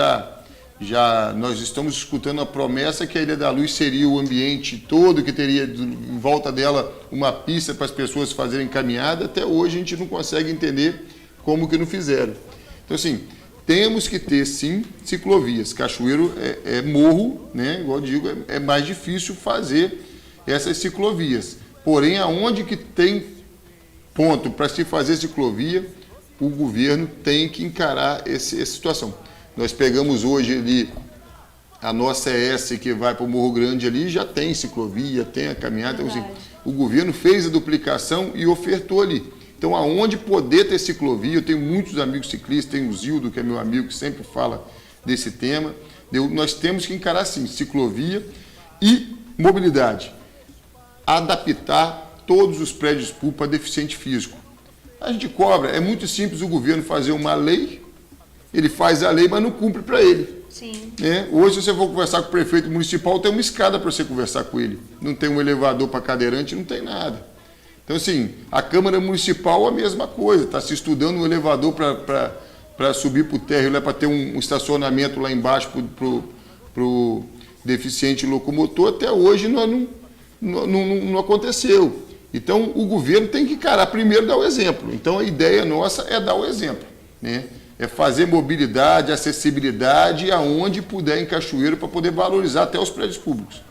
B: Já nós estamos escutando a promessa que a Ilha da Luz seria o ambiente todo, que teria em volta dela uma pista para as pessoas fazerem caminhada. Até hoje a gente não consegue entender como que não fizeram. Então, assim, temos que ter, sim, ciclovias. Cachoeiro é morro, né? Igual eu digo, é mais difícil fazer essas ciclovias. Porém, aonde que tem ponto para se fazer ciclovia, o governo tem que encarar essa situação. Nós pegamos hoje ali a nossa ES que vai para o Morro Grande ali, já tem ciclovia, tem a caminhada. Então, assim, o governo fez a duplicação e ofertou ali. Então, aonde poder ter ciclovia, eu tenho muitos amigos ciclistas, tem o Zildo, que é meu amigo, que sempre fala desse tema. Nós temos que encarar, sim, ciclovia e mobilidade. Adaptar todos os prédios públicos para deficiente físico. A gente cobra, é muito simples o governo fazer uma lei, ele faz a lei, mas não cumpre para ele.
A: Sim.
B: Né? Hoje, se você for conversar com o prefeito municipal, tem uma escada para você conversar com ele. Não tem um elevador para cadeirante, não tem nada. Então, assim, a Câmara Municipal é a mesma coisa, está se estudando um elevador para subir para o térreo, para ter um estacionamento lá embaixo para o deficiente locomotor. Até hoje não aconteceu. Então, o governo tem que encarar primeiro, dar o exemplo. Então, a ideia nossa é dar o exemplo. né? É fazer mobilidade, acessibilidade aonde puder em Cachoeiro para poder valorizar até os prédios públicos.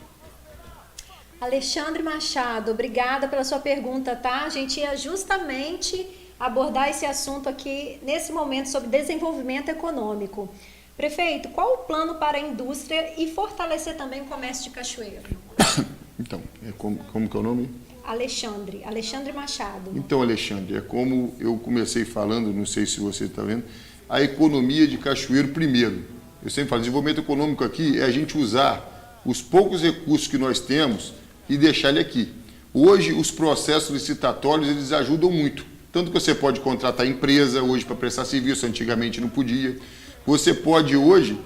A: Alexandre Machado, obrigada pela sua pergunta, tá? A gente ia justamente abordar esse assunto aqui nesse momento sobre desenvolvimento econômico. Prefeito, qual o plano para a indústria e fortalecer também o comércio de Cachoeiro?
B: Então, como que é o nome?
A: Alexandre Machado.
B: Então, Alexandre, é como eu comecei falando, não sei se você está vendo, a economia de Cachoeiro primeiro. Eu sempre falo, desenvolvimento econômico aqui é a gente usar os poucos recursos que nós temos e deixar ele aqui. Hoje, os processos licitatórios, eles ajudam muito. Tanto que você pode contratar empresa hoje para prestar serviço, antigamente não podia. Você pode hoje,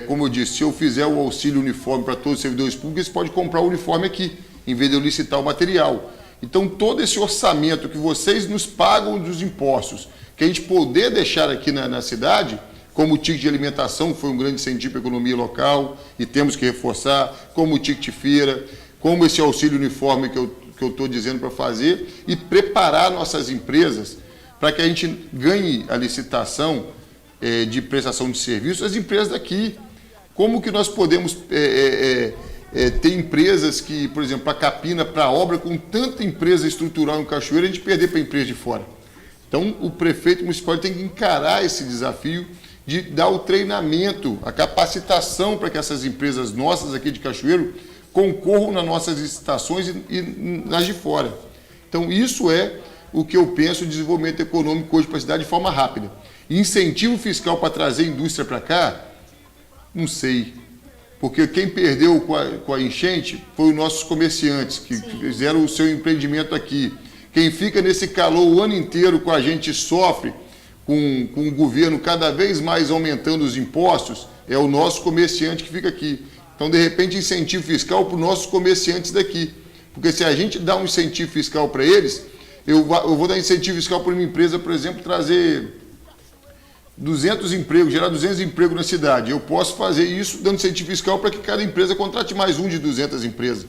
B: como eu disse, se eu fizer o auxílio uniforme para todos os servidores públicos, você pode comprar o uniforme aqui, em vez de eu licitar o material. Então, todo esse orçamento que vocês nos pagam dos impostos, que a gente poder deixar aqui na cidade, como o ticket de alimentação, que foi um grande incentivo para a economia local, e temos que reforçar, como o ticket feira, como esse auxílio uniforme que eu estou dizendo para fazer, e preparar nossas empresas para que a gente ganhe a licitação de prestação de serviços, as empresas daqui. Como que nós podemos ter empresas que, por exemplo, a Capina, para a obra, com tanta empresa estrutural em Cachoeiro, a gente perder para a empresa de fora? Então, o prefeito municipal tem que encarar esse desafio de dar o treinamento, a capacitação para que essas empresas nossas aqui de Cachoeiro concorram nas nossas licitações e nas de fora. Então, isso é o que eu penso de desenvolvimento econômico hoje para a cidade de forma rápida. Incentivo fiscal para trazer indústria para cá, não sei. Porque quem perdeu com a enchente foi os nossos comerciantes, que fizeram o seu empreendimento aqui. Quem fica nesse calor o ano inteiro com a gente sofre, com o governo cada vez mais aumentando os impostos, é o nosso comerciante que fica aqui. Então, de repente, incentivo fiscal para os nossos comerciantes daqui. Porque se a gente dá um incentivo fiscal para eles, eu vou dar incentivo fiscal para uma empresa, por exemplo, trazer 200 empregos, gerar 200 empregos na cidade. Eu posso fazer isso dando incentivo fiscal para que cada empresa contrate mais um de 200 empresas.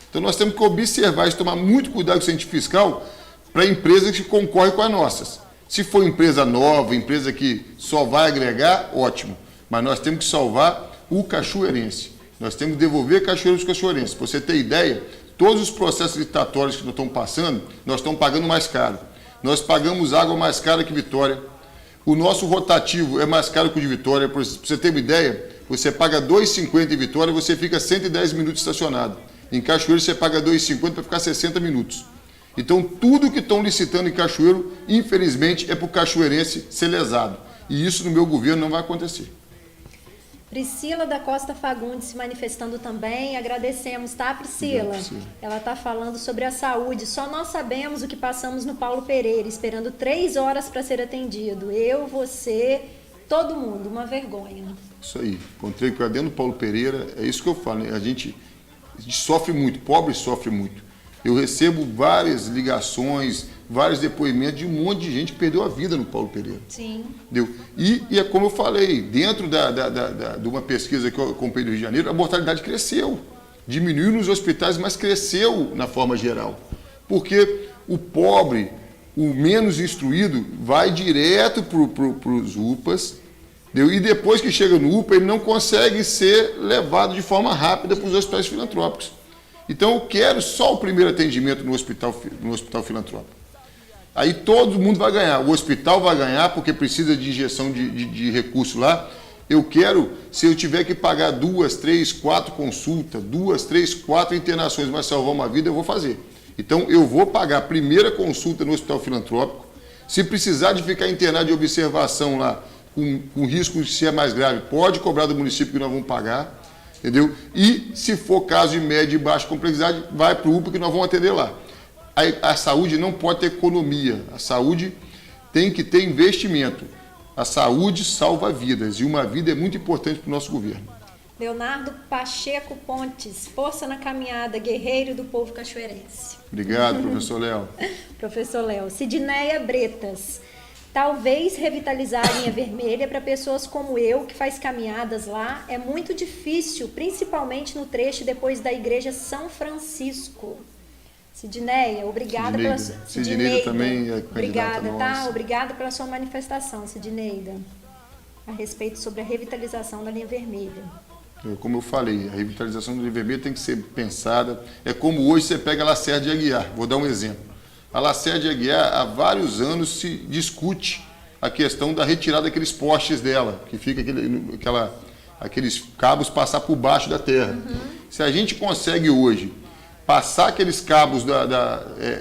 B: Então, nós temos que observar isso, tomar muito cuidado com o incentivo fiscal para empresas que concorrem com as nossas. Se for empresa nova, empresa que só vai agregar, ótimo. Mas nós temos que salvar o cachoeirense. Nós temos que devolver Cachoeiro dos cachoeirenses. Para você ter ideia, todos os processos licitatórios que nós estamos passando, nós estamos pagando mais caro. Nós pagamos água mais cara que Vitória. O nosso rotativo é mais caro que o de Vitória. Para você ter uma ideia, você paga R$ 2,50 em Vitória, você fica 110 minutos estacionado. Em Cachoeiro você paga R$ 2,50 para ficar 60 minutos. Então, tudo que estão licitando em Cachoeiro, infelizmente, é para o cachoeirense ser lesado. E isso no meu governo não vai acontecer.
A: Priscila da Costa Fagundes se manifestando também. Agradecemos, tá, Priscila? Ela está falando sobre a saúde. Só nós sabemos o que passamos no Paulo Pereira, esperando 3 horas para ser atendido. Eu, você, todo mundo. Uma vergonha.
B: Isso aí. Encontrei com dentro do Paulo Pereira. É isso que eu falo, né? A gente sofre muito, pobre sofre muito. Eu recebo várias ligações, vários depoimentos de um monte de gente que perdeu a vida no Paulo Pereira.
A: Sim.
B: Entendeu? E é como eu falei, dentro de uma pesquisa que eu acompanhei no Rio de Janeiro, a mortalidade cresceu. Diminuiu nos hospitais, mas cresceu na forma geral. Porque o pobre, o menos instruído, vai direto para os UPAs, entendeu? E depois que chega no UPA, ele não consegue ser levado de forma rápida para os hospitais filantrópicos. Então, eu quero só o primeiro atendimento no hospital filantrópico. Aí todo mundo vai ganhar. O hospital vai ganhar porque precisa de injeção de recurso lá. Eu quero, se eu tiver que pagar 2, 3, 4 consultas, 2, 3, 4 internações, mas salvar uma vida, eu vou fazer. Então, eu vou pagar a primeira consulta no hospital filantrópico. Se precisar de ficar internado de observação lá, com risco de ser mais grave, pode cobrar do município que nós vamos pagar. Entendeu? E, se for caso de média e baixa complexidade, vai para o UPA que nós vamos atender lá. A saúde não pode ter economia. A saúde tem que ter investimento. A saúde salva vidas. E uma vida é muito importante para o nosso governo.
A: Leonardo Pacheco Pontes, força na caminhada, guerreiro do povo cachoeirense.
B: Obrigado, professor Léo.
A: Professor Léo. Sidneia Bretas. Talvez revitalizar a linha vermelha para pessoas como eu, que faz caminhadas lá, é muito difícil, principalmente no trecho depois da igreja São Francisco. Sidneia, obrigada
B: Sidneida.
A: pela
B: Sidneida também é candidata
A: obrigada, tá?
B: nossa.
A: Obrigada pela sua manifestação, Sidneida, a respeito sobre a revitalização da linha vermelha.
B: Como eu falei, a revitalização da linha vermelha tem que ser pensada. É como hoje você pega a Lacerda de Aguiar, vou dar um exemplo. A Lacerda de Aguiar, há vários anos se discute a questão da retirada daqueles postes dela, que fica aqueles cabos passar por baixo da terra. Se a gente consegue hoje passar aqueles cabos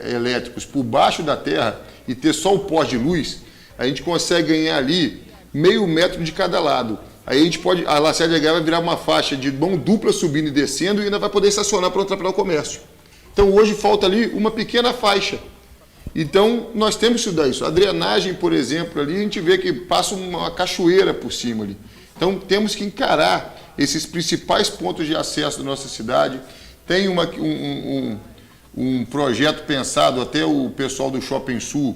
B: elétricos por baixo da terra e ter só o poste de luz, a gente consegue ganhar ali meio metro de cada lado. Aí a Lacerda de Aguiar vai virar uma faixa de mão dupla subindo e descendo e ainda vai poder estacionar para atrapalhar o comércio. Então hoje falta ali uma pequena faixa. Então nós temos que estudar isso. A drenagem, por exemplo, ali a gente vê que passa uma cachoeira por cima ali. Então temos que encarar esses principais pontos de acesso da nossa cidade. Tem um projeto pensado, até o pessoal do Shopping Sul,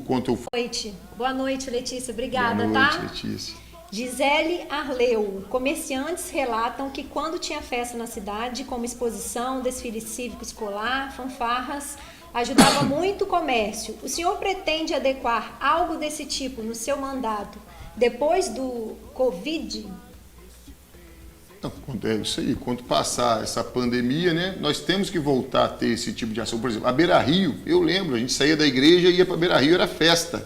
A: Boa noite, Letícia. Obrigada,
B: Boa noite,
A: tá?
B: Letícia.
A: Gisele Arleu. Comerciantes relatam que quando tinha festa na cidade, como exposição, desfile cívico escolar, fanfarras, ajudava muito o comércio. O senhor pretende adequar algo desse tipo no seu mandato depois do Covid?
B: Não, é isso aí. Quando passar essa pandemia, né, nós temos que voltar a ter esse tipo de ação. Por exemplo, a Beira Rio, eu lembro, a gente saía da igreja e ia para a Beira Rio, era festa.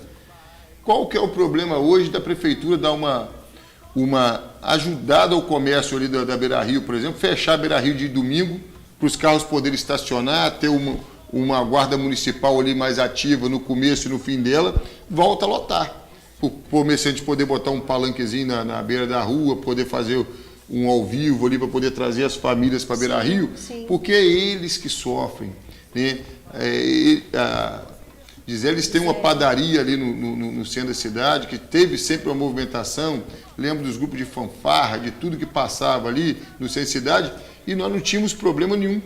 B: Qual que é o problema hoje da prefeitura dar uma ajudada ao comércio ali da Beira Rio, por exemplo, fechar a Beira Rio de domingo para os carros poderem estacionar, ter uma guarda municipal ali mais ativa no começo e no fim dela, volta a lotar. O comerciante poder botar um palanquezinho na beira da rua, poder fazer um ao vivo ali para poder trazer as famílias para Beira Rio, porque é eles que sofrem, né? Gisele tem uma padaria ali no centro da cidade, que teve sempre uma movimentação, lembro dos grupos de fanfarra, de tudo que passava ali no centro da cidade, e nós não tínhamos problema nenhum.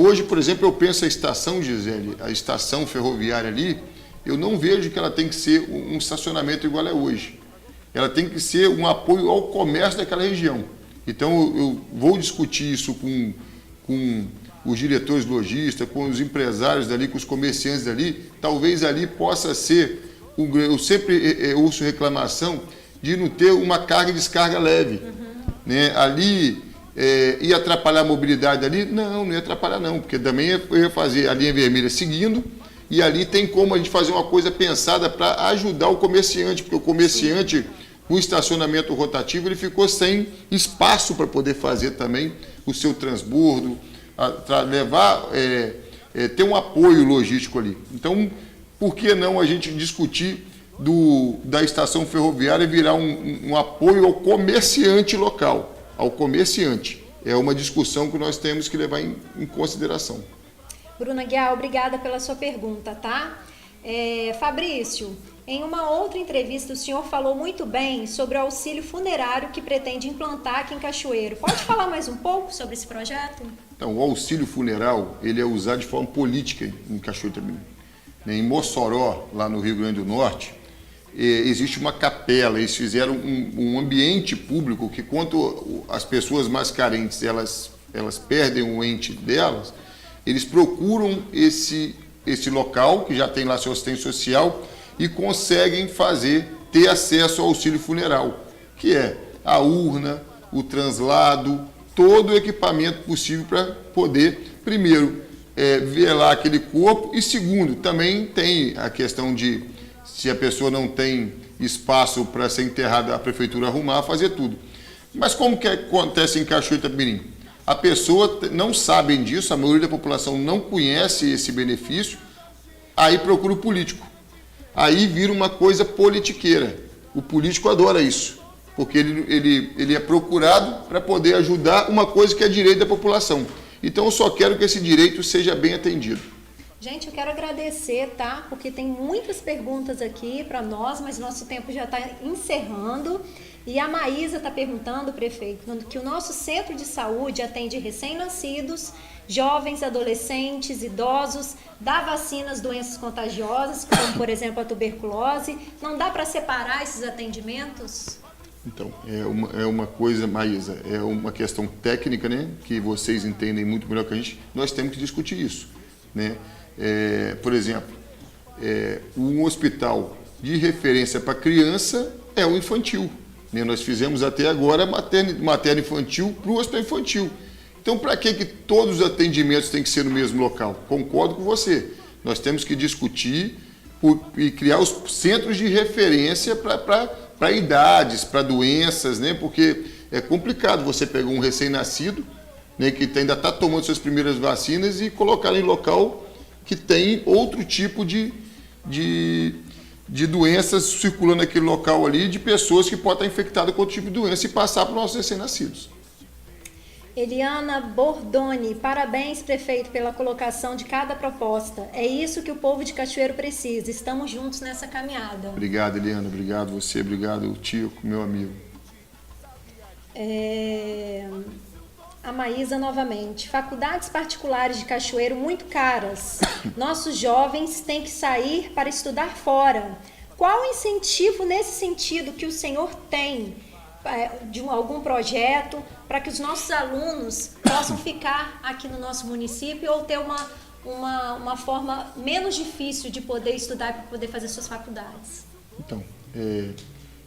B: Hoje, por exemplo, eu penso a estação, Gisele, a estação ferroviária ali, eu não vejo que ela tem que ser um estacionamento igual é hoje. Ela tem que ser um apoio ao comércio daquela região. Então, eu vou discutir isso com os diretores lojistas, com os empresários dali, com os comerciantes dali. Talvez ali possa ser, eu sempre ouço reclamação de não ter uma carga e descarga leve. Né? Ali, ia atrapalhar a mobilidade ali? Não ia atrapalhar não, porque também eu ia fazer a linha vermelha seguindo, e ali tem como a gente fazer uma coisa pensada para ajudar o comerciante, porque o comerciante, com o estacionamento rotativo, ele ficou sem espaço para poder fazer também o seu transbordo, levar, ter um apoio logístico ali. Então, por que não a gente discutir da estação ferroviária virar um apoio ao comerciante local, ao comerciante? É uma discussão que nós temos que levar em consideração.
A: Bruna Guial, obrigada pela sua pergunta, tá? Fabrício, em uma outra entrevista o senhor falou muito bem sobre o auxílio funerário que pretende implantar aqui em Cachoeiro. Pode falar mais um pouco sobre esse projeto?
B: Então, o auxílio funeral, ele é usado de forma política em Cachoeiro também. Em Mossoró, lá no Rio Grande do Norte, existe uma capela, eles fizeram um ambiente público que quando as pessoas mais carentes, elas perdem o ente delas, eles procuram esse local, que já tem lá seu assistente social, e conseguem ter acesso ao auxílio funeral, que é a urna, o translado, todo o equipamento possível para poder, primeiro, velar aquele corpo, e segundo, também tem a questão de, se a pessoa não tem espaço para ser enterrada, a prefeitura arrumar, fazer tudo. Mas como que acontece em Cachoeiro de Itapemirim? A pessoa não sabe disso, a maioria da população não conhece esse benefício, aí procura o político. Aí vira uma coisa politiqueira. O político adora isso, porque ele é procurado para poder ajudar uma coisa que é direito da população. Então eu só quero que esse direito seja bem atendido.
A: Gente, eu quero agradecer, tá? Porque tem muitas perguntas aqui para nós, mas nosso tempo já está encerrando. E a Maísa está perguntando, prefeito, que o nosso centro de saúde atende recém-nascidos, jovens, adolescentes, idosos, dá vacinas, doenças contagiosas, como por exemplo a tuberculose. Não dá para separar esses atendimentos?
B: Então, é uma coisa, Maísa, é uma questão técnica, né, que vocês entendem muito melhor que a gente. Nós temos que discutir isso, né? Por exemplo, um hospital de referência para criança é o infantil, né? Nós fizemos até agora materno infantil para o hospital infantil. Então, para que todos os atendimentos têm que ser no mesmo local? Concordo com você. Nós temos que discutir e criar os centros de referência para idades, para doenças, né? Porque é complicado você pegar um recém-nascido, né, que ainda está tomando suas primeiras vacinas e colocar em local que tem outro tipo de doenças circulando naquele local ali, de pessoas que podem estar infectadas com outro tipo de doença e passar para os nossos recém-nascidos.
A: Eliana Bordoni, parabéns, prefeito, pela colocação de cada proposta. É isso que o povo de Cachoeiro precisa. Estamos juntos nessa caminhada.
B: Obrigado, Eliana. Obrigado você. Obrigado, tio, meu amigo.
A: A Maísa novamente. Faculdades particulares de Cachoeiro muito caras. Nossos jovens têm que sair para estudar fora. Qual o incentivo nesse sentido que o senhor tem de algum projeto para que os nossos alunos possam ficar aqui no nosso município ou ter uma forma menos difícil de poder estudar e para poder fazer suas faculdades?
B: Então,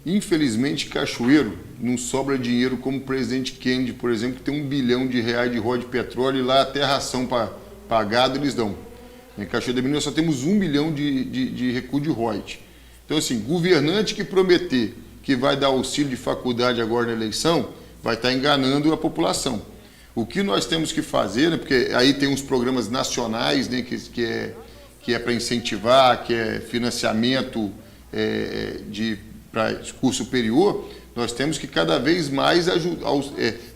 B: infelizmente, Cachoeiro não sobra dinheiro como o presidente Kennedy, por exemplo, que tem R$1 bilhão de royalties de petróleo e lá até ração para gado eles dão. Em Cachoeiro da Menina nós só temos R$1 bilhão de recuo de royalties. Então, assim, governante que prometer que vai dar auxílio de faculdade agora na eleição, vai estar enganando a população. O que nós temos que fazer, né, porque aí tem uns programas nacionais, né, que é para incentivar, que é financiamento para curso superior, nós temos que cada vez mais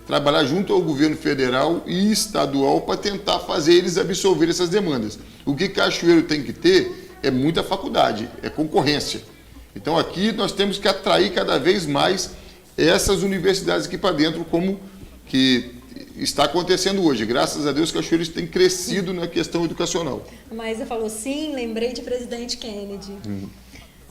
B: trabalhar junto ao governo federal e estadual para tentar fazer eles absorver essas demandas. O que Cachoeiro tem que ter é muita faculdade, é concorrência. Então aqui nós temos que atrair cada vez mais essas universidades aqui para dentro, como que está acontecendo hoje. Graças a Deus, Cachoeiro tem crescido na questão educacional.
A: A Maísa falou sim, lembrei de presidente Kennedy.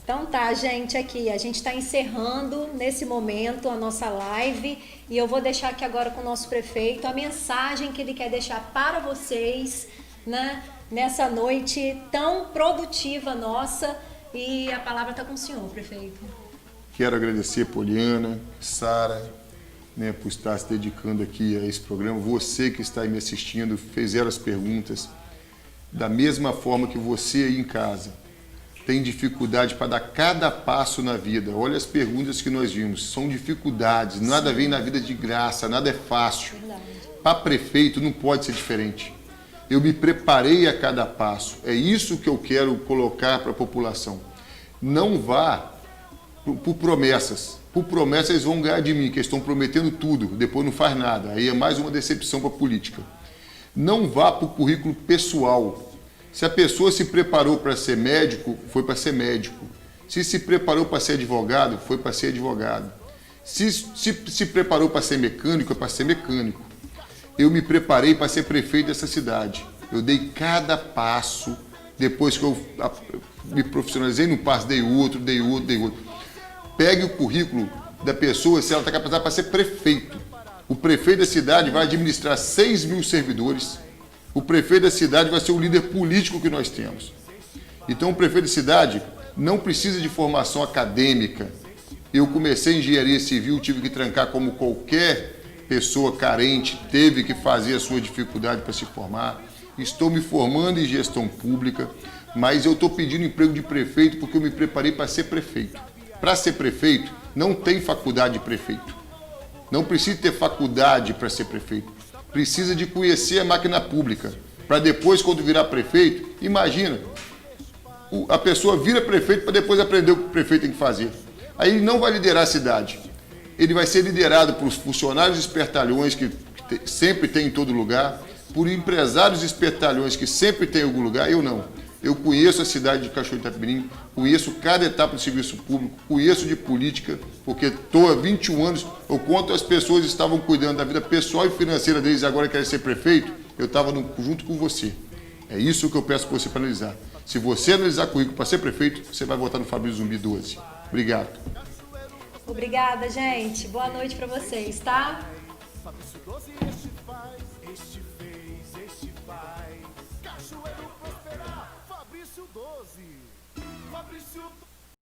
A: Então tá, gente, aqui a gente está encerrando nesse momento a nossa live e eu vou deixar aqui agora com o nosso prefeito a mensagem que ele quer deixar para vocês, né, nessa noite tão produtiva nossa. E a palavra está com o senhor, prefeito.
B: Quero agradecer a Poliana, Sara, né, por estar se dedicando aqui a esse programa. Você que está aí me assistindo, fizeram as perguntas. Da mesma forma que você aí em casa tem dificuldade para dar cada passo na vida. Olha as perguntas que nós vimos. São dificuldades, nada vem na vida de graça, nada é fácil. Para prefeito não pode ser diferente. Eu me preparei a cada passo. É isso que eu quero colocar para a população. Não vá por promessas. Por promessas eles vão ganhar de mim, que eles estão prometendo tudo, depois não faz nada. Aí é mais uma decepção para a política. Não vá por currículo pessoal. Se a pessoa se preparou para ser médico, foi para ser médico. Se preparou para ser advogado, foi para ser advogado. Se preparou para ser mecânico, é para ser mecânico. Eu me preparei para ser prefeito dessa cidade. Eu dei cada passo. Depois que eu me profissionalizei num passo, dei outro. Pegue o currículo da pessoa, se ela está capacitada para ser prefeito. O prefeito da cidade vai administrar 6 mil servidores. O prefeito da cidade vai ser o líder político que nós temos. Então, o prefeito da cidade não precisa de formação acadêmica. Eu comecei engenharia civil, tive que trancar como qualquer pessoa carente, teve que fazer a sua dificuldade para se formar. Estou me formando em gestão pública, mas eu estou pedindo emprego de prefeito porque eu me preparei para ser prefeito. Para ser prefeito, não tem faculdade de prefeito. Não precisa ter faculdade para ser prefeito. Precisa de conhecer a máquina pública. Para depois, quando virar prefeito, imagina, a pessoa vira prefeito para depois aprender o que o prefeito tem que fazer. Aí ele não vai liderar a cidade. Ele vai ser liderado por funcionários espertalhões que sempre tem em todo lugar, por empresários espertalhões que sempre tem em algum lugar. Eu não. Eu conheço a cidade de Cachoeiro de Itapemirim, conheço cada etapa do serviço público, conheço de política, porque estou há 21 anos, o quanto as pessoas estavam cuidando da vida pessoal e financeira deles e agora querem ser prefeito, eu estava junto com você. É isso que eu peço para você para analisar. Se você analisar currículo para ser prefeito, você vai votar no Fabrício Zumbi 12. Obrigado.
A: Obrigada, gente. Boa noite para vocês, tá? Fabrício 12, este faz, este fez, este vai. Cachoeiro prosperar.
C: Fabrício 12. Fabrício